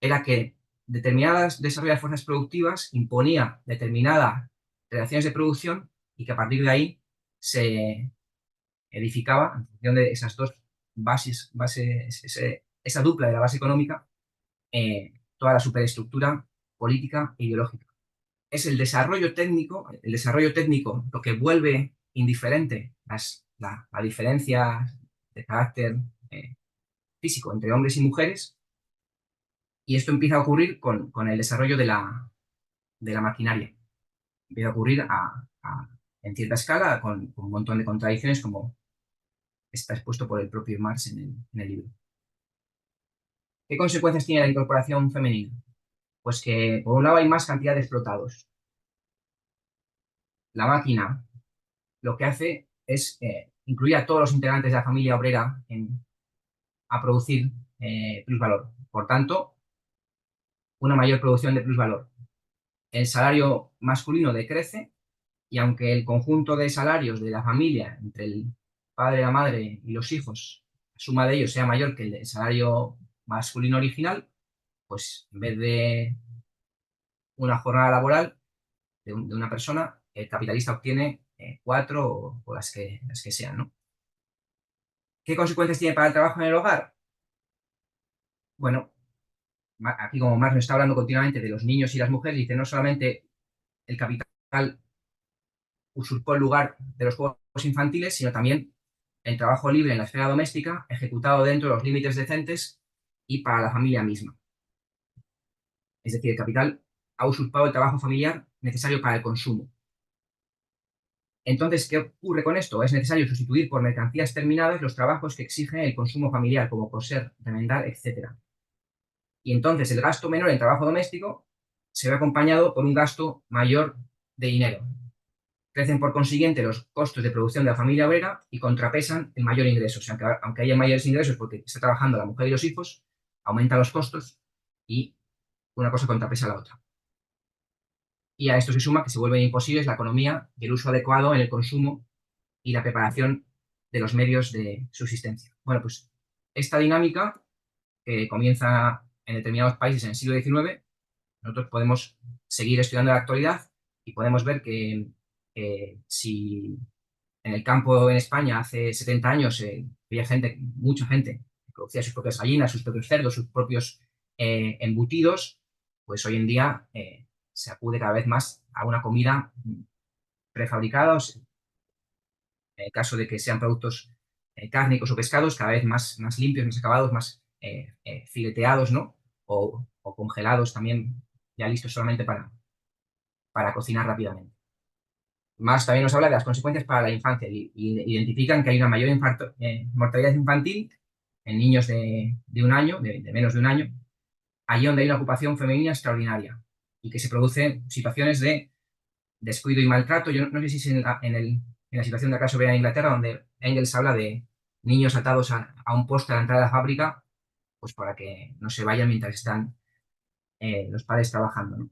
era que determinadas desarrollo de fuerzas productivas imponía determinadas relaciones de producción y que a partir de ahí se edificaba, en función de esas dos esa dupla de la base económica, toda la superestructura política e ideológica. Es el desarrollo técnico lo que vuelve indiferente la diferencia de carácter físico entre hombres y mujeres, y esto empieza a ocurrir con el desarrollo de la maquinaria. Empieza a ocurrir en cierta escala con un montón de contradicciones, como está expuesto por el propio Marx en el libro. ¿Qué consecuencias tiene la incorporación femenina? Pues que, por un lado, hay más cantidad de explotados. La máquina lo que hace es incluir a todos los integrantes de la familia obrera a producir plusvalor. Por tanto, una mayor producción de plusvalor. El salario masculino decrece, y aunque el conjunto de salarios de la familia entre el padre, la madre y los hijos, la suma de ellos sea mayor que el del salario masculino original, pues en vez de una jornada laboral de una persona, el capitalista obtiene cuatro o las que sean, ¿no? ¿Qué consecuencias tiene para el trabajo en el hogar? Bueno, aquí como Marx nos está hablando continuamente de los niños y las mujeres, dice no solamente el capital usurpó el lugar de los juegos infantiles, sino también el trabajo libre en la esfera doméstica, ejecutado dentro de los límites decentes y para la familia misma. Es decir, el capital ha usurpado el trabajo familiar necesario para el consumo. Entonces, ¿qué ocurre con esto? Es necesario sustituir por mercancías terminadas los trabajos que exigen el consumo familiar, como coser, remendar, etc. Y entonces el gasto menor en trabajo doméstico se ve acompañado por un gasto mayor de dinero. Crecen por consiguiente los costos de producción de la familia obrera y contrapesan el mayor ingreso. O sea, aunque haya mayores ingresos porque está trabajando la mujer y los hijos, aumentan los costos y una cosa contrapesa a la otra. Y a esto se suma que se vuelven imposibles la economía y el uso adecuado en el consumo y la preparación de los medios de subsistencia. Bueno, pues esta dinámica que comienza en determinados países en el siglo XIX, nosotros podemos seguir estudiando la actualidad y podemos ver que si en el campo en España hace 70 años había gente, mucha gente, que producía sus propias gallinas, sus propios cerdos, sus propios embutidos, pues hoy en día se acude cada vez más a una comida prefabricada, en el caso de que sean productos cárnicos o pescados, cada vez más limpios, más acabados, más fileteados, ¿no? O congelados también, ya listos solamente para cocinar rápidamente. Más también nos habla de las consecuencias para la infancia y identifican que hay una mayor mortalidad infantil en niños de un año, de menos de un año, allí donde hay una ocupación femenina extraordinaria y que se producen situaciones de descuido y maltrato. Yo no sé si es en la situación de acá sobre Inglaterra, donde Engels habla de niños atados a un poste a la entrada de la fábrica, pues para que no se vayan mientras están los padres trabajando, ¿no?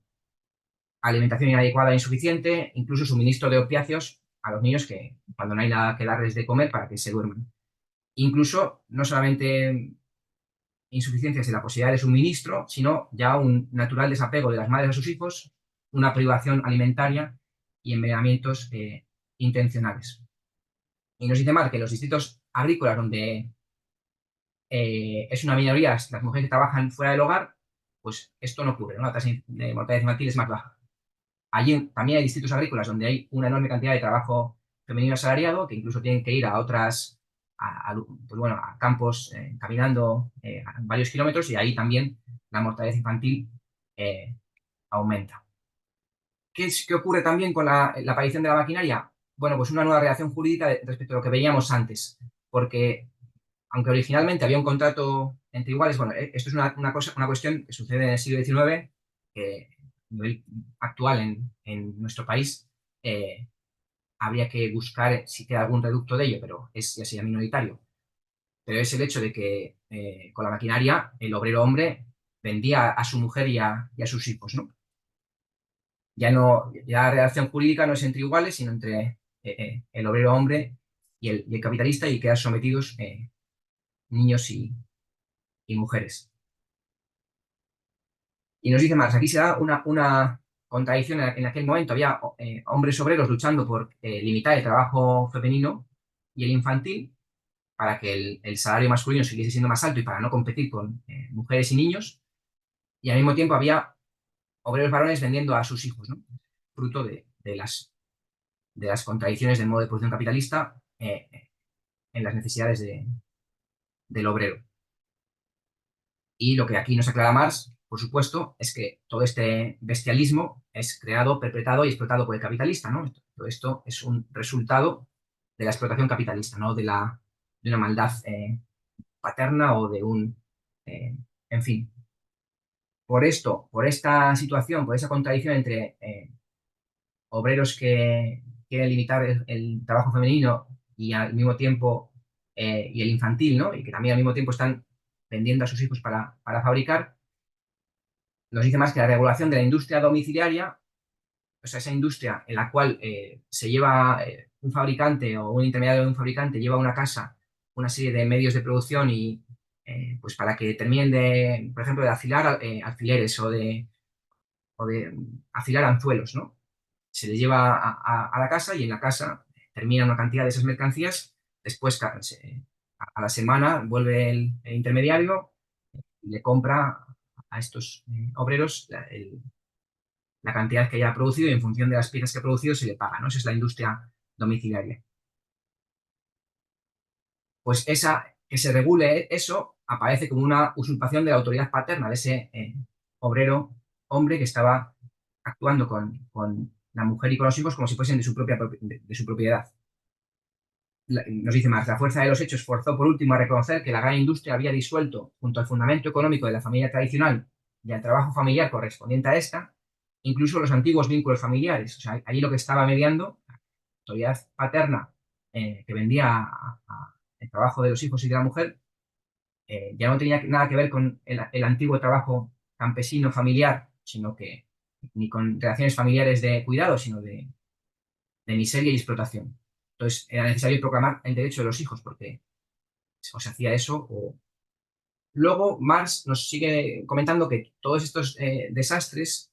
Alimentación inadecuada e insuficiente, incluso suministro de opiáceos a los niños que cuando no hay nada que darles de comer para que se duerman. Incluso no solamente insuficiencias en la posibilidad de suministro, sino ya un natural desapego de las madres a sus hijos, una privación alimentaria y envenenamientos intencionales. Y nos dice Mark que en los distritos agrícolas donde es una minoría las mujeres que trabajan fuera del hogar, pues esto no ocurre, ¿no? La tasa de mortalidad infantil es más baja. Allí también hay distritos agrícolas donde hay una enorme cantidad de trabajo femenino asalariado, que incluso tienen que ir a otras, pues bueno, a campos caminando varios kilómetros, y ahí también la mortalidad infantil eh, aumenta. ¿Qué ocurre también con la aparición de la maquinaria? Bueno, pues una nueva relación jurídica respecto a lo que veíamos antes, porque aunque originalmente había un contrato entre iguales, bueno, esto es una cuestión que sucede en el siglo XIX, a nivel actual en nuestro país, habría que buscar si queda algún reducto de ello, pero es ya sea minoritario. Pero es el hecho de que con la maquinaria el obrero hombre vendía a su mujer y a sus hijos, ¿no? Ya no, ya la relación jurídica no es entre iguales, sino entre el obrero hombre y el capitalista, y quedan sometidos niños y mujeres. Y nos dice Marx, aquí se da una contradicción. En aquel momento había hombres obreros luchando por limitar el trabajo femenino y el infantil para que el salario masculino siguiese siendo más alto y para no competir con mujeres y niños. Y al mismo tiempo había obreros varones vendiendo a sus hijos, ¿no? Fruto de las contradicciones del modo de producción capitalista en las necesidades del obrero. Y lo que aquí nos aclara Marx, por supuesto, es que todo este bestialismo es creado, perpetrado y explotado por el capitalista, ¿no? Todo esto es un resultado de la explotación capitalista, no de una maldad paterna o de eh, en fin. Por esto, por esta situación, por esa contradicción entre obreros que quieren limitar el trabajo femenino y al mismo tiempo y el infantil, ¿no? Y que también al mismo tiempo están vendiendo a sus hijos para fabricar, nos dice más que la regulación de la industria domiciliaria, o sea, esa industria en la cual se lleva un fabricante o un intermediario de un fabricante lleva a una casa una serie de medios de producción y pues para que terminen de, por ejemplo, de afilar alfileres o de afilar anzuelos, ¿no? Se les lleva a la casa y en la casa termina una cantidad de esas mercancías, después a la semana vuelve el intermediario y le compra a estos obreros la cantidad que haya producido y en función de las piezas que ha producido se le paga, ¿no? Esa es la industria domiciliaria. Pues que se regule eso aparece como una usurpación de la autoridad paterna de ese obrero hombre que estaba actuando con la mujer y con los hijos como si fuesen de su propiedad. Nos dice más, la fuerza de los hechos forzó por último a reconocer que la gran industria había disuelto, junto al fundamento económico de la familia tradicional y al trabajo familiar correspondiente a esta, incluso los antiguos vínculos familiares. O sea, allí lo que estaba mediando, la autoridad paterna que vendía el trabajo de los hijos y de la mujer, ya no tenía nada que ver con el antiguo trabajo campesino familiar, sino que ni con relaciones familiares de cuidado, sino de miseria y explotación. Entonces, era necesario proclamar el derecho de los hijos, porque o se hacía eso. Luego, Marx nos sigue comentando que todos estos desastres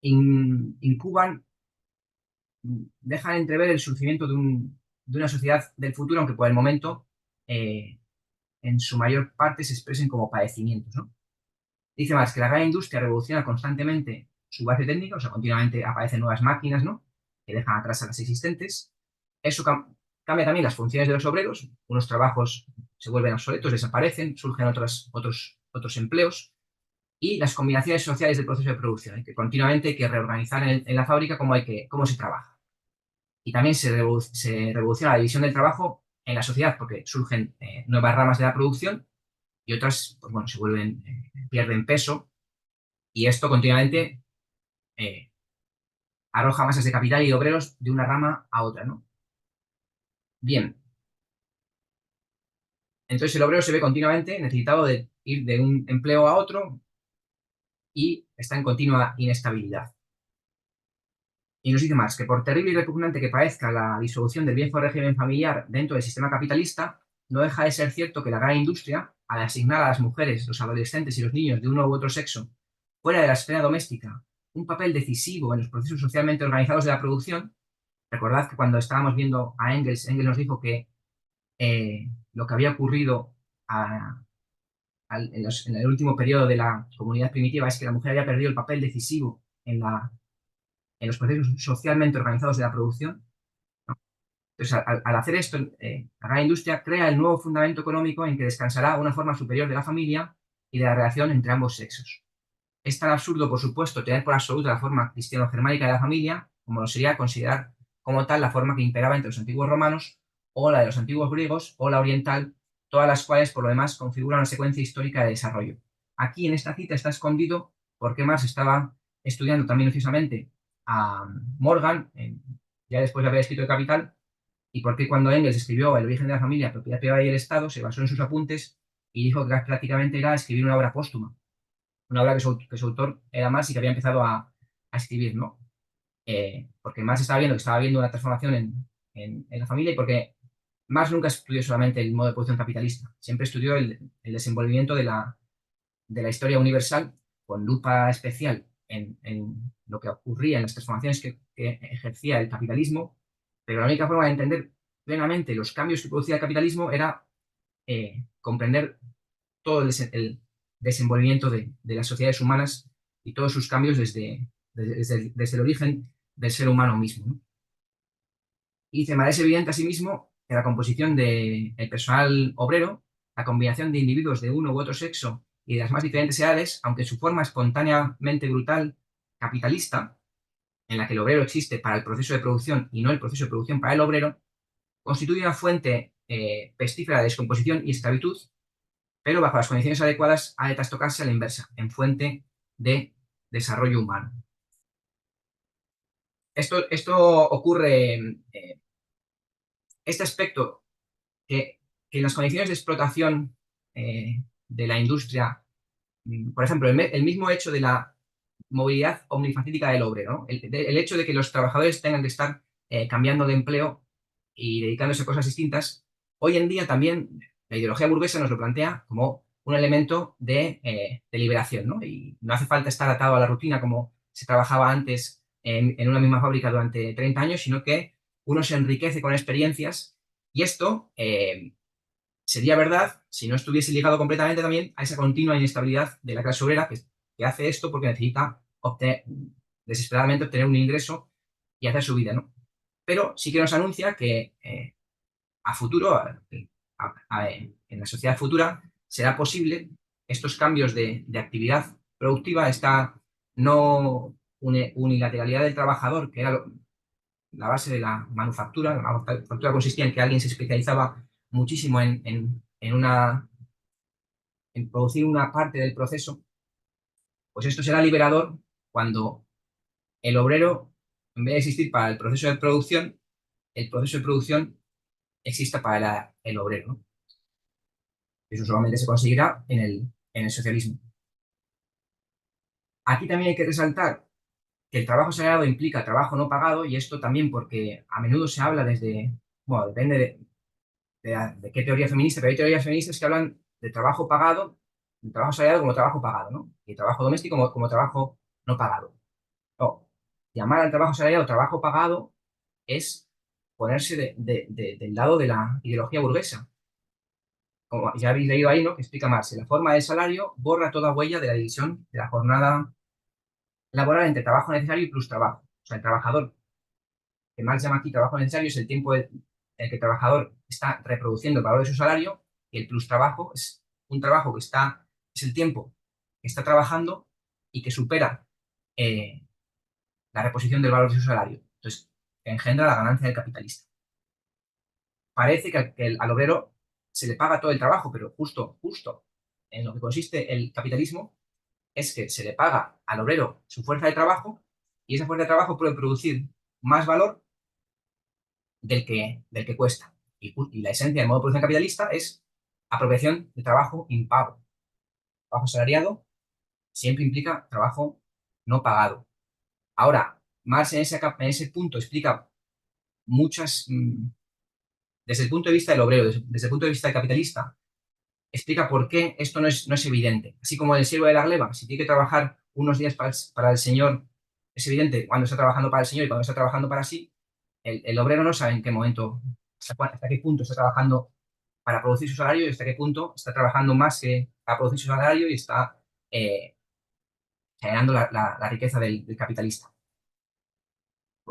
incuban, dejan entrever el surgimiento de una sociedad del futuro, aunque por el momento en su mayor parte se expresen como padecimientos, ¿no? Dice más que la gran industria revoluciona constantemente su base técnica, o sea, continuamente aparecen nuevas máquinas, ¿no? Que dejan atrás a las existentes. Eso cambia también las funciones de los obreros. Unos trabajos se vuelven obsoletos, desaparecen, surgen otros empleos. Y las combinaciones sociales del proceso de producción, que continuamente hay que reorganizar en la fábrica cómo se trabaja. Y también se revoluciona la división del trabajo en la sociedad, porque surgen nuevas ramas de la producción y otras, pues bueno, pierden peso, y esto continuamente eh, arroja masas de capital y de obreros de una rama a otra, ¿no? Bien, entonces el obrero se ve continuamente necesitado de ir de un empleo a otro y está en continua inestabilidad. Y nos dice más que por terrible y repugnante que parezca la disolución del viejo régimen familiar dentro del sistema capitalista, no deja de ser cierto que la gran industria, al asignar a las mujeres, los adolescentes y los niños de uno u otro sexo fuera de la esfera doméstica un papel decisivo en los procesos socialmente organizados de la producción. Recordad que cuando estábamos viendo a Engels, Engels nos dijo que lo que había ocurrido en el último periodo de la comunidad primitiva es que la mujer había perdido el papel decisivo en los procesos socialmente organizados de la producción. Entonces, al hacer esto, la gran industria crea el nuevo fundamento económico en que descansará una forma superior de la familia y de la relación entre ambos sexos. Es tan absurdo, por supuesto, tener por absoluta la forma cristiano-germánica de la familia, como lo sería considerar como tal la forma que imperaba entre los antiguos romanos, o la de los antiguos griegos, o la oriental, todas las cuales, por lo demás, configuran una secuencia histórica de desarrollo. Aquí, en esta cita, está escondido porque Marx estaba estudiando también precisamente a Morgan, ya después de haber escrito El Capital, y porque cuando Engels escribió El origen de la familia, propiedad privada y el Estado, se basó en sus apuntes y dijo que prácticamente era escribir una obra póstuma, una obra que su autor era Marx y que había empezado a escribir, ¿no? Porque Marx estaba viendo una transformación en la familia, y porque Marx nunca estudió solamente el modo de producción capitalista, siempre estudió el desenvolvimiento de la historia universal con lupa especial en lo que ocurría en las transformaciones que ejercía el capitalismo, pero la única forma de entender plenamente los cambios que producía el capitalismo era comprender todo el desenvolvimiento de las sociedades humanas y todos sus cambios desde el origen del ser humano mismo, ¿no? Y dice, me es evidente asimismo que la composición del personal obrero, la combinación de individuos de uno u otro sexo y de las más diferentes edades, aunque en su forma espontáneamente brutal, capitalista, en la que el obrero existe para el proceso de producción y no el proceso de producción para el obrero, constituye una fuente pestífera de descomposición y esclavitud, pero bajo las condiciones adecuadas ha de trastocarse a la inversa, en fuente de desarrollo humano. Esto ocurre, este aspecto que en las condiciones de explotación de la industria, por ejemplo, el mismo hecho de la movilidad omnifacética del obrero, ¿no? El hecho de que los trabajadores tengan que estar cambiando de empleo y dedicándose a cosas distintas, hoy en día también la ideología burguesa nos lo plantea como un elemento de liberación, ¿no? Y no hace falta estar atado a la rutina como se trabajaba antes en una misma fábrica durante 30 años, sino que uno se enriquece con experiencias, y esto sería verdad si no estuviese ligado completamente también a esa continua inestabilidad de la clase obrera que hace esto porque necesita desesperadamente obtener un ingreso y hacer su vida, ¿no? Pero sí que nos anuncia que a futuro, en la sociedad futura, será posible estos cambios de actividad productiva, esta no unilateralidad del trabajador, que era la base de la manufactura. La manufactura consistía en que alguien se especializaba muchísimo en producir una parte del proceso. Pues esto será liberador cuando el obrero, en vez de existir para el proceso de producción exista para el obrero, ¿no? Eso solamente se conseguirá en el socialismo. Aquí también hay que resaltar que el trabajo asalariado implica trabajo no pagado, y esto también porque a menudo se habla bueno, depende de qué teoría feminista, pero hay teorías feministas que hablan de trabajo pagado, de trabajo asalariado como trabajo pagado, ¿no? Y trabajo doméstico como trabajo no pagado. No, llamar al trabajo asalariado trabajo pagado es ponerse del lado de la ideología burguesa. Como ya habéis leído ahí, ¿no? Que explica Marx, la forma del salario borra toda huella de la división de la jornada laboral entre trabajo necesario y plus trabajo. O sea, el trabajador, que Marx llama aquí trabajo necesario, es el tiempo en el que el trabajador está reproduciendo el valor de su salario, y el plus trabajo es un trabajo que está, es el tiempo que está trabajando y que supera eh, la reposición del valor de su salario. Entonces, engendra la ganancia del capitalista. Parece que al obrero se le paga todo el trabajo, pero justo en lo que consiste el capitalismo es que se le paga al obrero su fuerza de trabajo, y esa fuerza de trabajo puede producir más valor del que cuesta. Y la esencia del modo de producción capitalista es apropiación de trabajo impago. Trabajo salariado siempre implica trabajo no pagado. Ahora, Marx en ese punto explica muchas, desde el punto de vista del obrero, desde el punto de vista del capitalista, explica por qué esto no es evidente. Así como el siervo de la gleba, si tiene que trabajar unos días para el Señor, es evidente cuando está trabajando para el Señor y cuando está trabajando para sí. El obrero no sabe en qué momento, hasta qué punto está trabajando para producir su salario y hasta qué punto está trabajando más que para producir su salario y está eh, generando la riqueza del capitalista.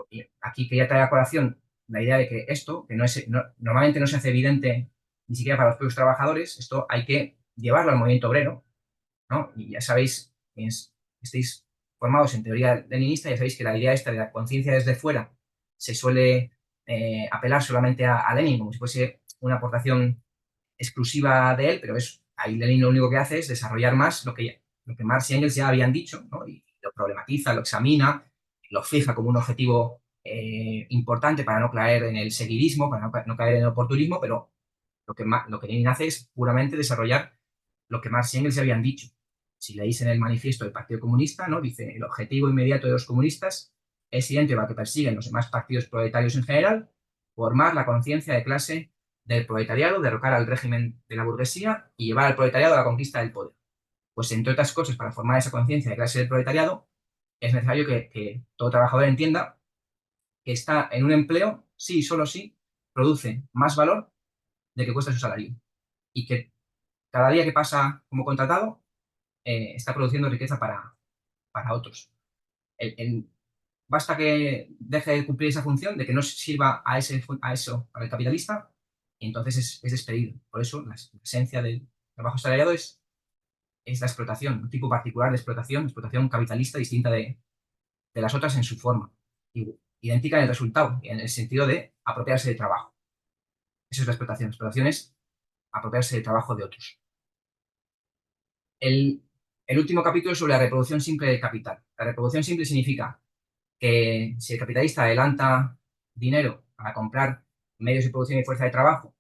Y aquí quería traer a colación la idea de que esto, que normalmente no se hace evidente ni siquiera para los propios trabajadores, esto hay que llevarlo al movimiento obrero, ¿no? Y ya sabéis, quienes estéis formados en teoría leninista, ya sabéis que la idea esta de la conciencia desde fuera se suele apelar solamente a Lenin, como si fuese una aportación exclusiva de él, pero ahí Lenin lo único que hace es desarrollar más lo que Marx y Engels ya habían dicho, ¿no? Y lo problematiza, lo examina, lo fija como un objetivo importante para no caer en el seguidismo, para no caer en el oportunismo, pero lo que Lenin hace es puramente desarrollar lo que Marx y Engels ya habían dicho. Si leéis en el manifiesto del Partido Comunista, ¿no? Dice: el objetivo inmediato de los comunistas es idéntico al que persiguen los demás partidos proletarios en general: formar la conciencia de clase del proletariado, derrocar al régimen de la burguesía y llevar al proletariado a la conquista del poder. Pues, entre otras cosas, para formar esa conciencia de clase del proletariado, es necesario que todo trabajador entienda que está en un empleo, sí y solo sí, produce más valor de que cuesta su salario. Y que cada día que pasa como contratado, está produciendo riqueza para otros. Basta que deje de cumplir esa función, de que no sirva a eso, para el capitalista, y entonces es despedido. Por eso la esencia del trabajo asalariado es la explotación, un tipo particular de explotación capitalista distinta de las otras en su forma, idéntica en el resultado, en el sentido de apropiarse del trabajo. Eso es la explotación. La explotación es apropiarse del trabajo de otros. El, el último capítulo es sobre la reproducción simple del capital. La reproducción simple significa que si el capitalista adelanta dinero para comprar medios de producción y fuerza de trabajo,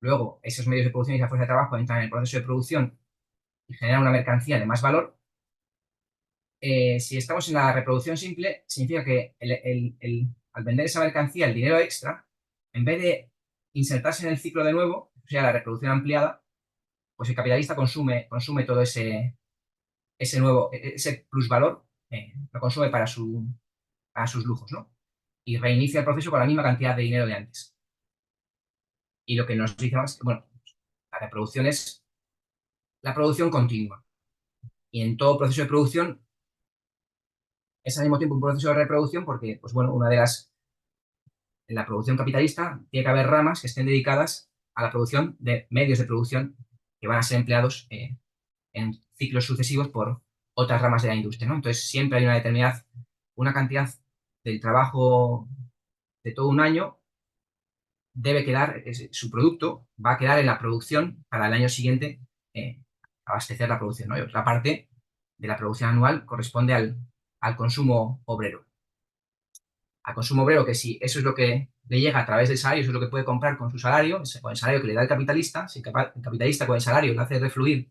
luego esos medios de producción y esa fuerza de trabajo entran en el proceso de producción y generan una mercancía de más valor. Si estamos en la reproducción simple, significa que al vender esa mercancía, el dinero extra, en vez de insertarse en el ciclo de nuevo, o sea, la reproducción ampliada, pues el capitalista consume todo ese plusvalor, lo consume para sus lujos, ¿no? Y reinicia el proceso con la misma cantidad de dinero de antes. Y lo que nos dice más, bueno, la reproducción es la producción continua. Y en todo proceso de producción es al mismo tiempo un proceso de reproducción porque, pues bueno, en la producción capitalista tiene que haber ramas que estén dedicadas a la producción de medios de producción que van a ser empleados en ciclos sucesivos por otras ramas de la industria, ¿no? Entonces siempre hay una cantidad del trabajo de todo un año debe quedar, su producto va a quedar en la producción para el año siguiente, abastecer la producción, ¿no? Y otra parte de la producción anual corresponde al consumo obrero. Al consumo obrero, que si eso es lo que le llega a través del salario, eso es lo que puede comprar con su salario, con el salario que le da el capitalista, si el capitalista con el salario le hace refluir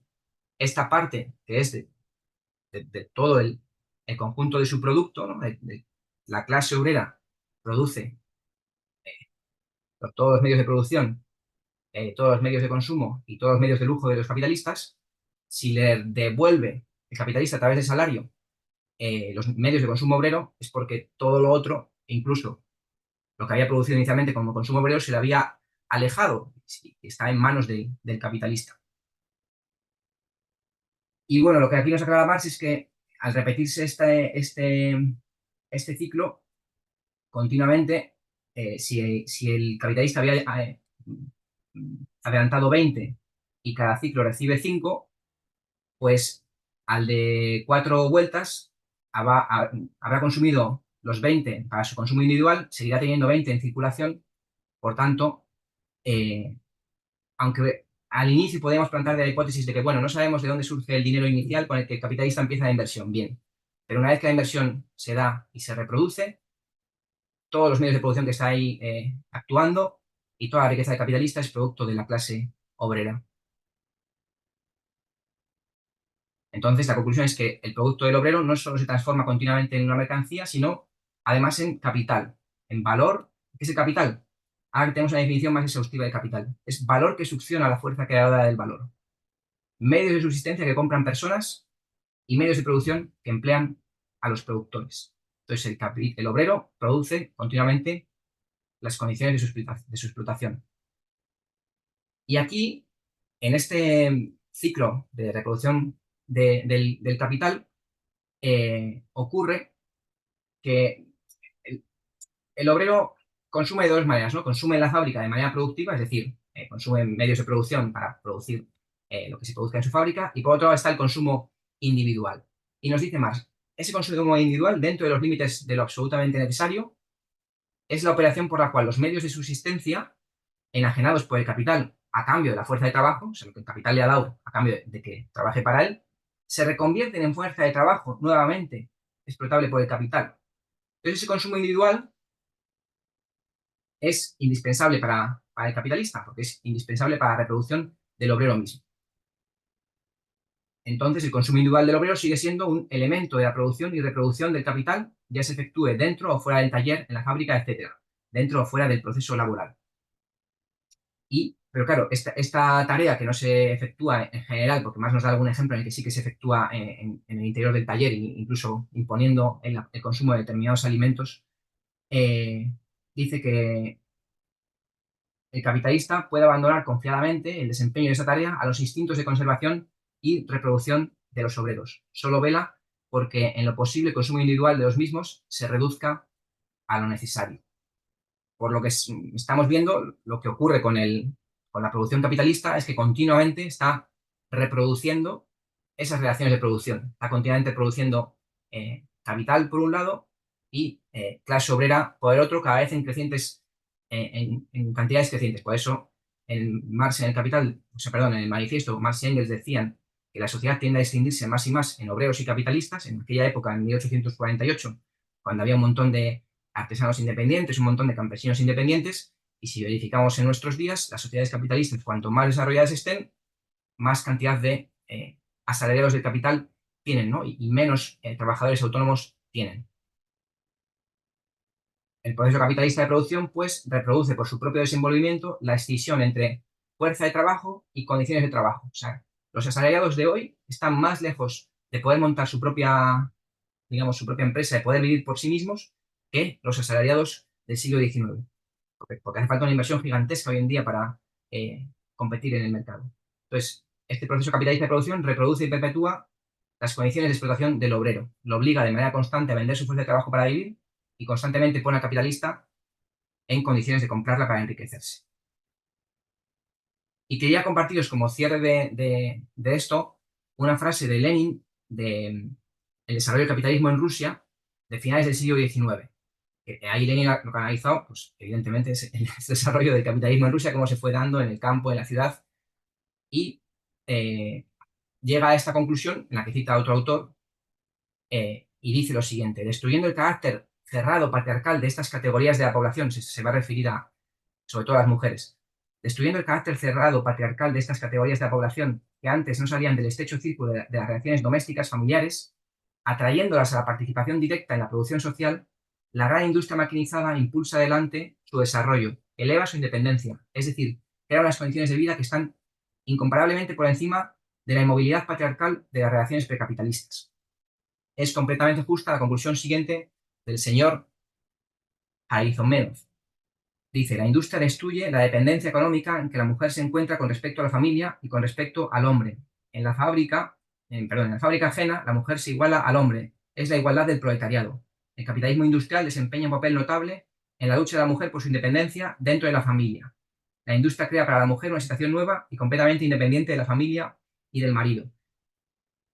esta parte que es de todo el conjunto de su producto, ¿no? La clase obrera produce todos los medios de producción, todos los medios de consumo y todos los medios de lujo de los capitalistas. Si le devuelve el capitalista a través del salario los medios de consumo obrero, es porque todo lo otro, incluso lo que había producido inicialmente como consumo obrero, se le había alejado, está en manos del capitalista. Y bueno, lo que aquí nos aclara Marx es que al repetirse este ciclo continuamente, si el capitalista había adelantado 20 y cada ciclo recibe 5, pues al de 4 vueltas habrá consumido los 20 para su consumo individual, seguirá teniendo 20 en circulación, por tanto, eh, aunque al inicio podemos plantear la hipótesis de que, bueno, no sabemos de dónde surge el dinero inicial con el que el capitalista empieza la inversión, bien, pero una vez que la inversión se da y se reproduce, todos los medios de producción que está ahí actuando y toda la riqueza del capitalista es producto de la clase obrera. Entonces, la conclusión es que el producto del obrero no solo se transforma continuamente en una mercancía, sino además en capital, en valor. ¿Qué es el capital? Ahora tenemos una definición más exhaustiva de capital. Es valor que succiona la fuerza creadora del valor. Medios de subsistencia que compran personas y medios de producción que emplean a los productores. Entonces, el obrero produce continuamente las condiciones de su explotación. Y aquí, en este ciclo de reproducción del capital, ocurre que el obrero consume de dos maneras, ¿no? Consume en la fábrica de manera productiva, es decir, consume medios de producción para producir lo que se produzca en su fábrica, y por otro lado está el consumo individual. Y nos dice más, ese consumo individual, dentro de los límites de lo absolutamente necesario, es la operación por la cual los medios de subsistencia, enajenados por el capital a cambio de la fuerza de trabajo, o sea, lo que el capital le ha dado a cambio de que trabaje para él, se reconvierten en fuerza de trabajo nuevamente explotable por el capital. Entonces ese consumo individual es indispensable para el capitalista, porque es indispensable para la reproducción del obrero mismo. Entonces el consumo individual del obrero sigue siendo un elemento de la producción y reproducción del capital, ya se efectúe dentro o fuera del taller, en la fábrica, etc., dentro o fuera del proceso laboral. Pero claro, esta tarea que no se efectúa en general, porque más nos da algún ejemplo en el que sí que se efectúa en el interior del taller, incluso imponiendo el consumo de determinados alimentos, dice que el capitalista puede abandonar confiadamente el desempeño de esa tarea a los instintos de conservación y reproducción de los obreros. Solo vela porque en lo posible el consumo individual de los mismos se reduzca a lo necesario. Por lo que estamos viendo, lo que ocurre con la producción capitalista es que continuamente está reproduciendo esas relaciones de producción. Está continuamente produciendo capital por un lado y clase obrera por el otro, cada vez en crecientes, en cantidades crecientes. Por eso, en Marx, en el Capital, o sea, perdón, en el manifiesto, Marx y Engels decían que la sociedad tiende a distinguirse más y más en obreros y capitalistas. En aquella época, en 1848, cuando había un montón de artesanos independientes, un montón de campesinos independientes, y si verificamos en nuestros días, las sociedades capitalistas, cuanto más desarrolladas estén, más cantidad de asalariados del capital tienen, ¿no? Y menos trabajadores autónomos tienen. El proceso capitalista de producción, pues, reproduce por su propio desenvolvimiento la escisión entre fuerza de trabajo y condiciones de trabajo. O sea, los asalariados de hoy están más lejos de poder montar su propia, digamos, su propia empresa, de poder vivir por sí mismos, que los asalariados del siglo XIX. Porque hace falta una inversión gigantesca hoy en día para competir en el mercado. Entonces, este proceso capitalista de producción reproduce y perpetúa las condiciones de explotación del obrero. Lo obliga de manera constante a vender su fuerza de trabajo para vivir y constantemente pone al capitalista en condiciones de comprarla para enriquecerse. Y quería compartiros como cierre de esto una frase de Lenin de El desarrollo del capitalismo en Rusia de finales del siglo XIX. Ahí Lenin lo que ha analizado, pues evidentemente, es el desarrollo del capitalismo en Rusia, cómo se fue dando en el campo, en la ciudad, y llega a esta conclusión, en la que cita a otro autor, y dice lo siguiente: destruyendo el carácter cerrado patriarcal de estas categorías de la población, se va a referir a, sobre todo a las mujeres, destruyendo el carácter cerrado patriarcal de estas categorías de la población que antes no salían del estrecho círculo de las relaciones domésticas familiares, atrayéndolas a la participación directa en la producción social, la gran industria maquinizada impulsa adelante su desarrollo, eleva su independencia, es decir, crea unas condiciones de vida que están incomparablemente por encima de la inmovilidad patriarcal de las relaciones precapitalistas. es completamente justa la conclusión siguiente del señor Arizomedov. Dice, la industria destruye la dependencia económica en que la mujer se encuentra con respecto a la familia y con respecto al hombre. En la fábrica, en la fábrica ajena, la mujer se iguala al hombre. Es la igualdad del proletariado. El capitalismo industrial desempeña un papel notable en la lucha de la mujer por su independencia dentro de la familia. La industria crea para la mujer una situación nueva y completamente independiente de la familia y del marido.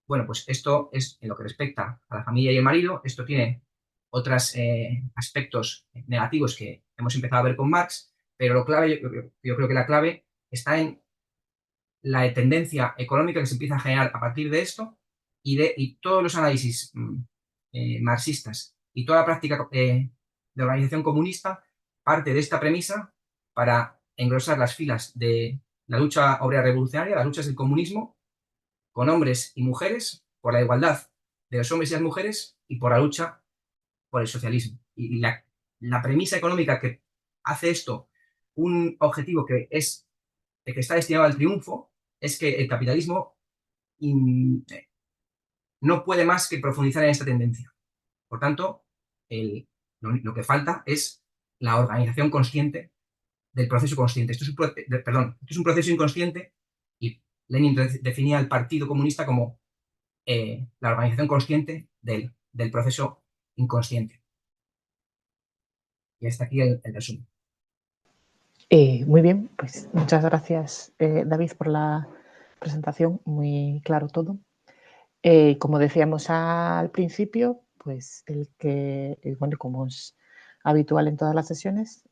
Bueno, pues esto es en lo que respecta a la familia y el marido. Esto tiene otros aspectos negativos que hemos empezado a ver con Marx, pero lo clave, yo creo que la clave está en la tendencia económica que se empieza a generar a partir de esto y todos los análisis marxistas y toda la práctica de organización comunista parte de esta premisa para engrosar las filas de la lucha obrera revolucionaria, las luchas del comunismo, con hombres y mujeres, por la igualdad de los hombres y las mujeres y por la lucha por el socialismo. Y la premisa económica que hace esto un objetivo que está destinado al triunfo es que el capitalismo no puede más que profundizar en esta tendencia. Por tanto, lo que falta es la organización consciente del proceso consciente. Esto es un proceso inconsciente y Lenin definía el Partido Comunista como la organización consciente del proceso inconsciente. Y hasta aquí el resumen. Muy bien, pues muchas gracias, David, por la presentación, muy claro todo. Como decíamos al principio, pues bueno, como es habitual en todas las sesiones,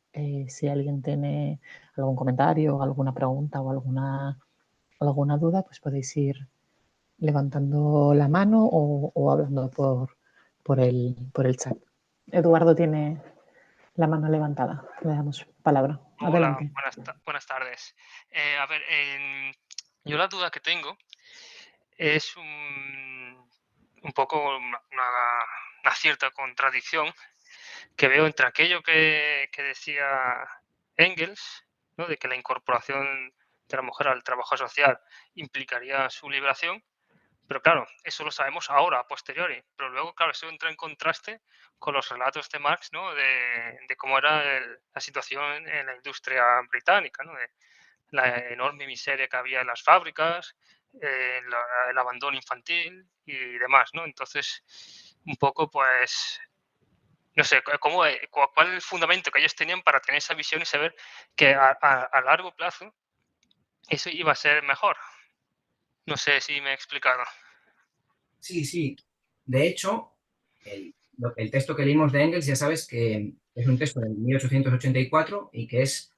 si alguien tiene algún comentario, alguna pregunta o alguna duda, pues podéis ir levantando la mano o hablando por el chat. Eduardo tiene la mano levantada. Le damos palabra. Hola, Adelante. buenas tardes. A ver, yo la duda que tengo es un poco una cierta contradicción que veo entre aquello que decía Engels, ¿no? De que la incorporación de la mujer al trabajo social implicaría su liberación, pero claro, eso lo sabemos ahora, a posteriori, pero luego, claro, eso entra en contraste con los relatos de Marx, ¿no? De cómo era la situación en la industria británica, ¿no? De la enorme miseria que había en las fábricas, el abandono infantil y demás, ¿no? Entonces, un poco, pues, no sé, ¿cuál es el fundamento que ellos tenían para tener esa visión y saber que a largo plazo eso iba a ser mejor? No sé si me he explicado. Sí, sí. De hecho, el texto que leímos de Engels ya sabes que es un texto de 1884 y que es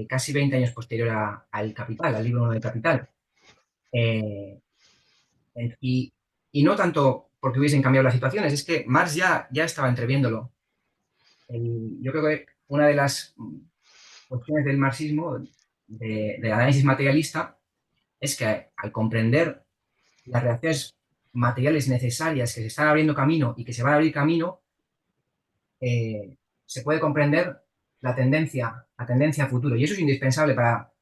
casi 20 años posterior al Capital, al libro 1 de Capital. Eh, y, y no tanto porque hubiesen cambiado las situaciones, es que Marx ya estaba entreviéndolo. Yo creo que una de las cuestiones del marxismo, del análisis materialista, es que al comprender las reacciones materiales necesarias que se están abriendo camino y que se van a abrir camino, se puede comprender la tendencia a futuro. Y eso es indispensable para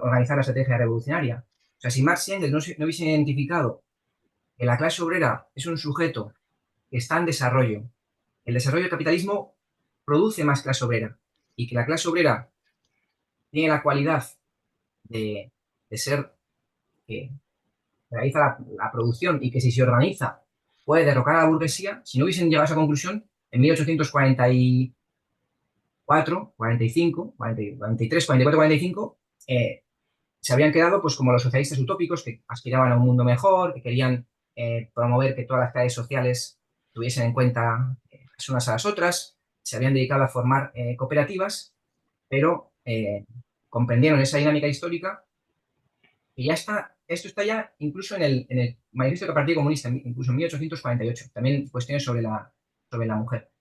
organizar la estrategia revolucionaria. O sea, si Marx y Engels no hubiesen identificado que la clase obrera es un sujeto que está en desarrollo, el desarrollo del capitalismo produce más clase obrera y que la clase obrera tiene la cualidad de ser que realiza la producción y que si se organiza puede derrocar a la burguesía, si no hubiesen llegado a esa conclusión, en 1844, 45, 43, 44, 45, se habían quedado pues como los socialistas utópicos que aspiraban a un mundo mejor, que querían promover que todas las clases sociales tuviesen en cuenta las unas a las otras, se habían dedicado a formar cooperativas, pero comprendieron esa dinámica histórica y ya está, esto está ya incluso en el manifiesto del Partido Comunista, incluso en 1848, también cuestiones sobre la mujer.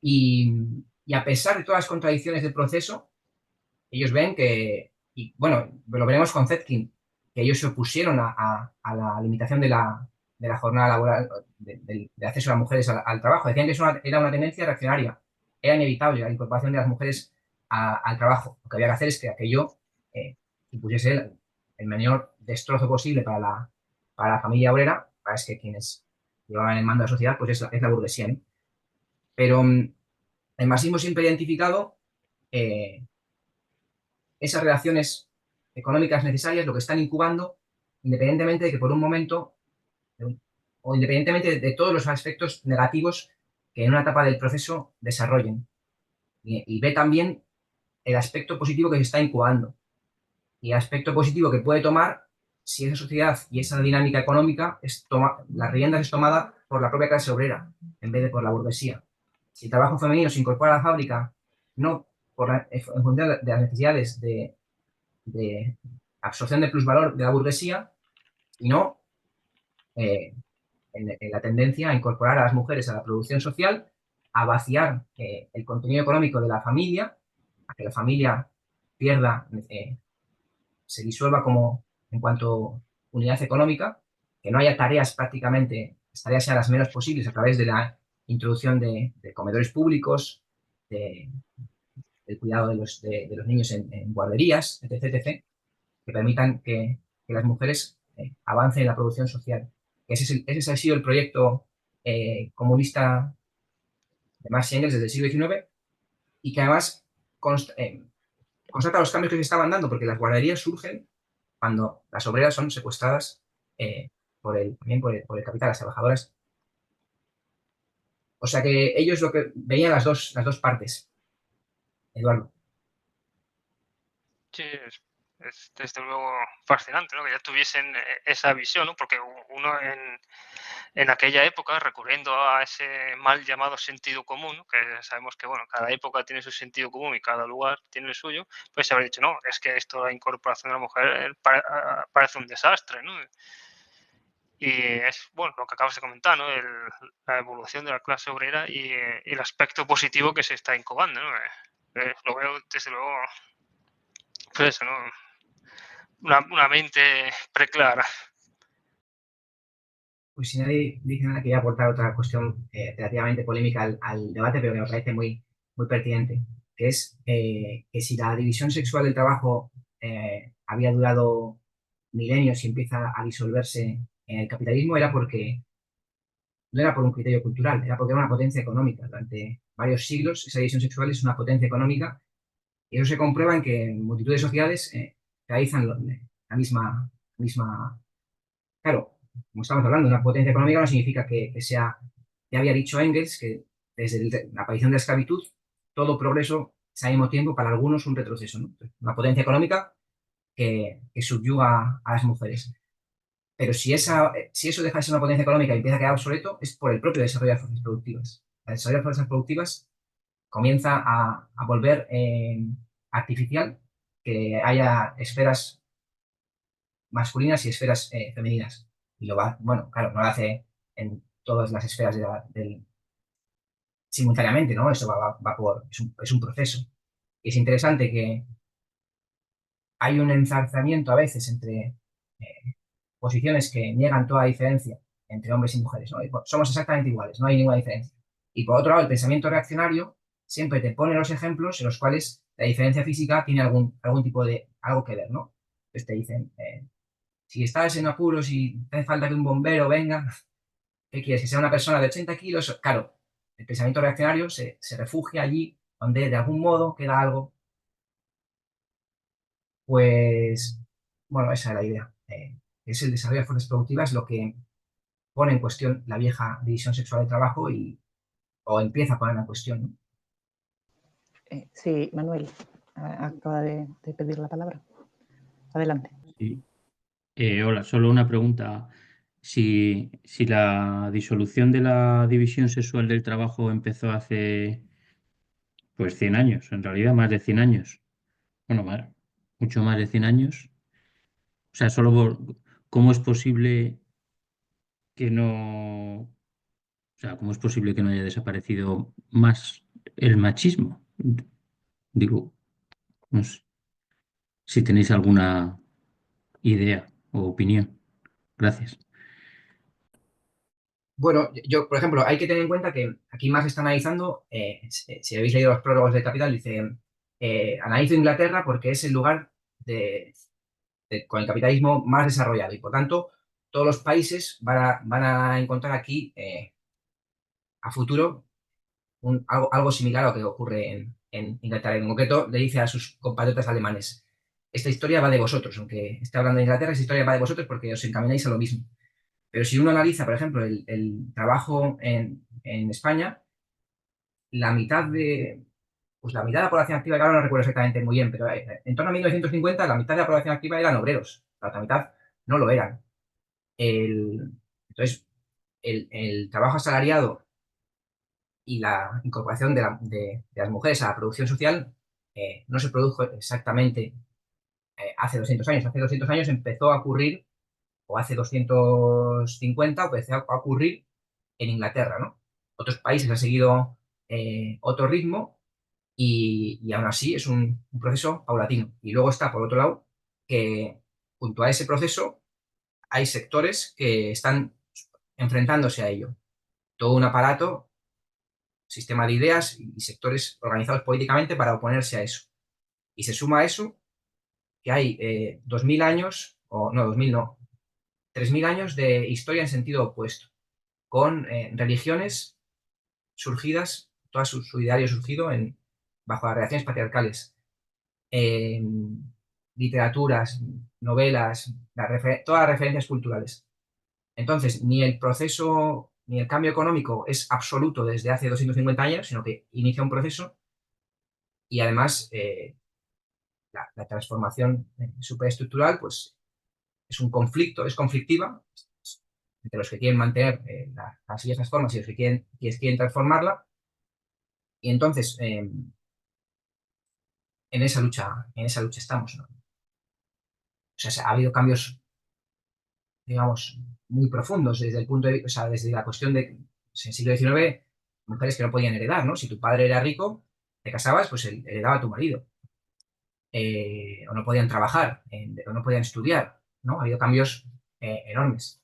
Y a pesar de todas las contradicciones del proceso, ellos ven que, y bueno, lo veremos con Zetkin, que ellos se opusieron a la limitación de la jornada laboral, de acceso a las mujeres al trabajo. Decían que eso era una tendencia reaccionaria, era inevitable la incorporación de las mujeres al trabajo. Lo que había que hacer es que aquello supusiese el menor destrozo posible para la familia obrera, para que quienes llevaban el mando de la sociedad, pues es la burguesía, ¿no? Pero el marxismo siempre ha identificado esas relaciones económicas necesarias, lo que están incubando, independientemente de que por un momento, o independientemente de todos los aspectos negativos que en una etapa del proceso desarrollen. Y ve también el aspecto positivo que se está incubando y el aspecto positivo que puede tomar si esa sociedad y esa dinámica económica las riendas es tomada por la propia clase obrera en vez de por la burguesía. Si el trabajo femenino se incorpora a la fábrica, no en función de las necesidades de absorción de plusvalor de la burguesía, sino en la tendencia a incorporar a las mujeres a la producción social, a vaciar el contenido económico de la familia, a que la familia pierda, se disuelva como en cuanto unidad económica, que no haya tareas prácticamente, las tareas sean las menos posibles a través de la introducción de comedores públicos, del cuidado de los niños en guarderías, etc., que permitan que las mujeres avancen en la producción social. Ese ha sido el proyecto comunista de Marx y Engels desde el siglo XIX y que además constata los cambios que se estaban dando, porque las guarderías surgen cuando las obreras son secuestradas también por el capital, las trabajadoras. O sea que ellos lo que veían las dos partes, Eduardo. Sí, es desde luego fascinante, ¿no? Que ya tuviesen esa visión, ¿no? Porque uno en aquella época, recurriendo a ese mal llamado sentido común, ¿no? Que sabemos que, bueno, cada época tiene su sentido común y cada lugar tiene el suyo, pues se habría dicho, no, es que esto, la incorporación de la mujer parece un desastre, ¿no? Y es, bueno, lo que acabas de comentar, ¿no? La evolución de la clase obrera y el aspecto positivo que se está incubando, ¿no? Lo veo desde luego, pues eso, ¿no? Una mente preclara. Pues si nadie dice nada, quería aportar otra cuestión relativamente polémica al debate, pero que me parece muy, muy pertinente, que es que si la división sexual del trabajo había durado milenios y empieza a disolverse en el capitalismo, no era por un criterio cultural, era porque era una potencia económica. Durante varios siglos esa división sexual es una potencia económica y eso se comprueba en que en multitud de sociedades realizan la misma. Claro, como estamos hablando, una potencia económica no significa que sea, ya había dicho Engels, que desde la aparición de la esclavitud, todo progreso es al mismo tiempo para algunos un retroceso, ¿no? Una potencia económica que subyuga a las mujeres. Pero si eso deja de ser una potencia económica y empieza a quedar obsoleto, es por el propio desarrollo de las fuerzas productivas. El desarrollo de las fuerzas productivas comienza a volver artificial que haya esferas masculinas y esferas femeninas. Y bueno, claro, no lo hace en todas las esferas simultáneamente, ¿no? Eso es un proceso. Y es interesante que hay un enzarzamiento a veces entre posiciones que niegan toda diferencia entre hombres y mujeres, ¿no? Somos exactamente iguales, no hay ninguna diferencia. Y por otro lado, el pensamiento reaccionario siempre te pone los ejemplos en los cuales la diferencia física tiene algún tipo de algo que ver, ¿no? Entonces te dicen, si estás en apuros y te hace falta que un bombero venga, ¿qué quieres? ¿Que sea una persona de 80 kilos? Claro, el pensamiento reaccionario se refugia allí donde de algún modo queda algo. Pues, bueno, esa es la idea. Es el desarrollo de fuerzas productivas lo que pone en cuestión la vieja división sexual del trabajo o empieza a poner en cuestión, ¿no? Sí, Manuel, acaba de pedir la palabra. Adelante. Sí. Hola, solo una pregunta. Si la disolución de la división sexual del trabajo empezó hace pues 100 años, en realidad más de 100 años, bueno, mucho más de 100 años, o sea, ¿cómo es posible que no, o sea, cómo es posible que no haya desaparecido más el machismo? Digo, no sé, si tenéis alguna idea o opinión. Gracias. Bueno, yo, por ejemplo, hay que tener en cuenta que aquí más está analizando, si habéis leído los prólogos de Capital, dice, analizo Inglaterra porque es el lugar con el capitalismo más desarrollado y, por tanto, todos los países van a encontrar aquí a futuro algo similar a lo que ocurre en Inglaterra. En concreto, le dice a sus compatriotas alemanes: esta historia va de vosotros, aunque esté hablando de Inglaterra, esta historia va de vosotros porque os encamináis a lo mismo. Pero si uno analiza, por ejemplo, el trabajo en España, la mitad de la población activa, ahora no recuerdo exactamente muy bien, pero en torno a 1950 la mitad de la población activa eran obreros, la otra mitad no lo eran. Entonces, el trabajo asalariado y la incorporación de las mujeres a la producción social no se produjo exactamente hace 200 años. Hace 200 años empezó a ocurrir, o hace 250, empezó a ocurrir en Inglaterra, ¿no? Otros países han seguido otro ritmo y aún así es un proceso paulatino. Y luego está, por otro lado, que junto a ese proceso hay sectores que están enfrentándose a ello. Todo un aparato, sistema de ideas y sectores organizados políticamente para oponerse a eso. Y se suma a eso que hay 2000 años, o no, 2000 no, 3000 años de historia en sentido opuesto, con religiones surgidas, todo su ideario surgido bajo las relaciones patriarcales, literaturas, novelas, todas las referencias culturales. Entonces, ni el proceso, ni el cambio económico es absoluto desde hace 250 años, sino que inicia un proceso y además la transformación superestructural pues, es un conflicto, es conflictiva entre los que quieren mantener las viejas formas y los que quieren transformarla. Y entonces, en esa lucha estamos, ¿no? O sea, ha habido cambios, digamos, muy profundos desde el punto de vista, o sea, desde la cuestión de, pues, en el siglo XIX, mujeres que no podían heredar, ¿no? Si tu padre era rico, te casabas, pues él heredaba a tu marido. O no podían trabajar, o no podían estudiar, ¿no? Ha habido cambios enormes,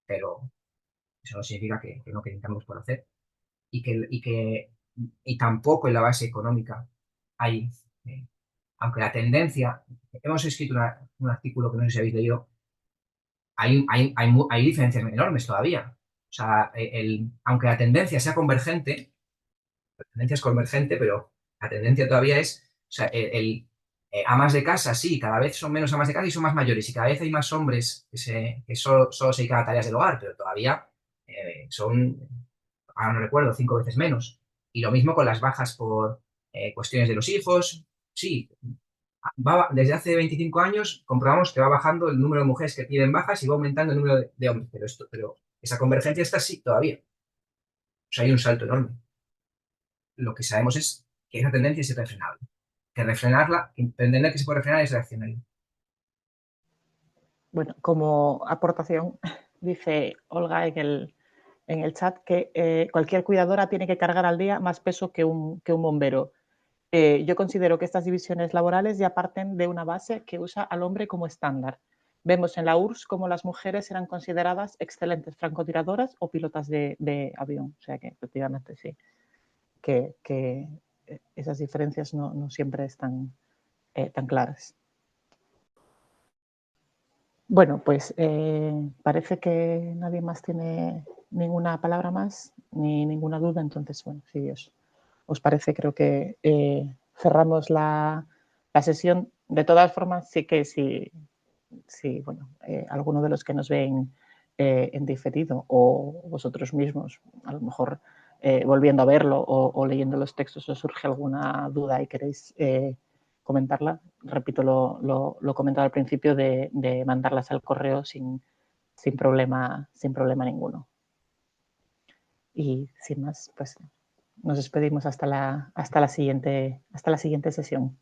pero eso no significa que no tengamos por hacer. Y tampoco en la base económica hay, aunque la tendencia, hemos escrito un artículo que no sé si habéis leído, hay diferencias enormes todavía. O sea, aunque la tendencia sea convergente, la tendencia es convergente, pero la tendencia todavía es, o sea, amas de casa, sí, cada vez son menos amas de casa y son más mayores, y cada vez hay más hombres que solo se dedican a tareas del hogar, pero todavía son, ahora no recuerdo, 5 veces menos. Y lo mismo con las bajas por cuestiones de los hijos. Sí, desde hace 25 años comprobamos que va bajando el número de mujeres que piden bajas y va aumentando el número de hombres, pero esa convergencia está así todavía. O sea, hay un salto enorme. Lo que sabemos es que esa tendencia es irrefrenable. Que refrenarla, entender que se puede refrenar es reaccionario. Bueno, como aportación, dice Olga en el chat que cualquier cuidadora tiene que cargar al día más peso que un bombero. Yo considero que estas divisiones laborales ya parten de una base que usa al hombre como estándar. Vemos en la URSS cómo las mujeres eran consideradas excelentes francotiradoras o pilotas de avión. O sea que efectivamente sí, que esas diferencias no siempre están tan claras. Bueno, pues parece que nadie más tiene ninguna palabra más ni ninguna duda. Entonces, bueno, si os parece, creo que cerramos la sesión. De todas formas, sí que si bueno, alguno de los que nos ven en diferido o vosotros mismos, a lo mejor volviendo a verlo o leyendo los textos, os surge alguna duda y queréis comentarla, repito lo comentado al principio de mandarlas al correo sin problema ninguno. Y sin más, pues nos despedimos hasta la siguiente sesión.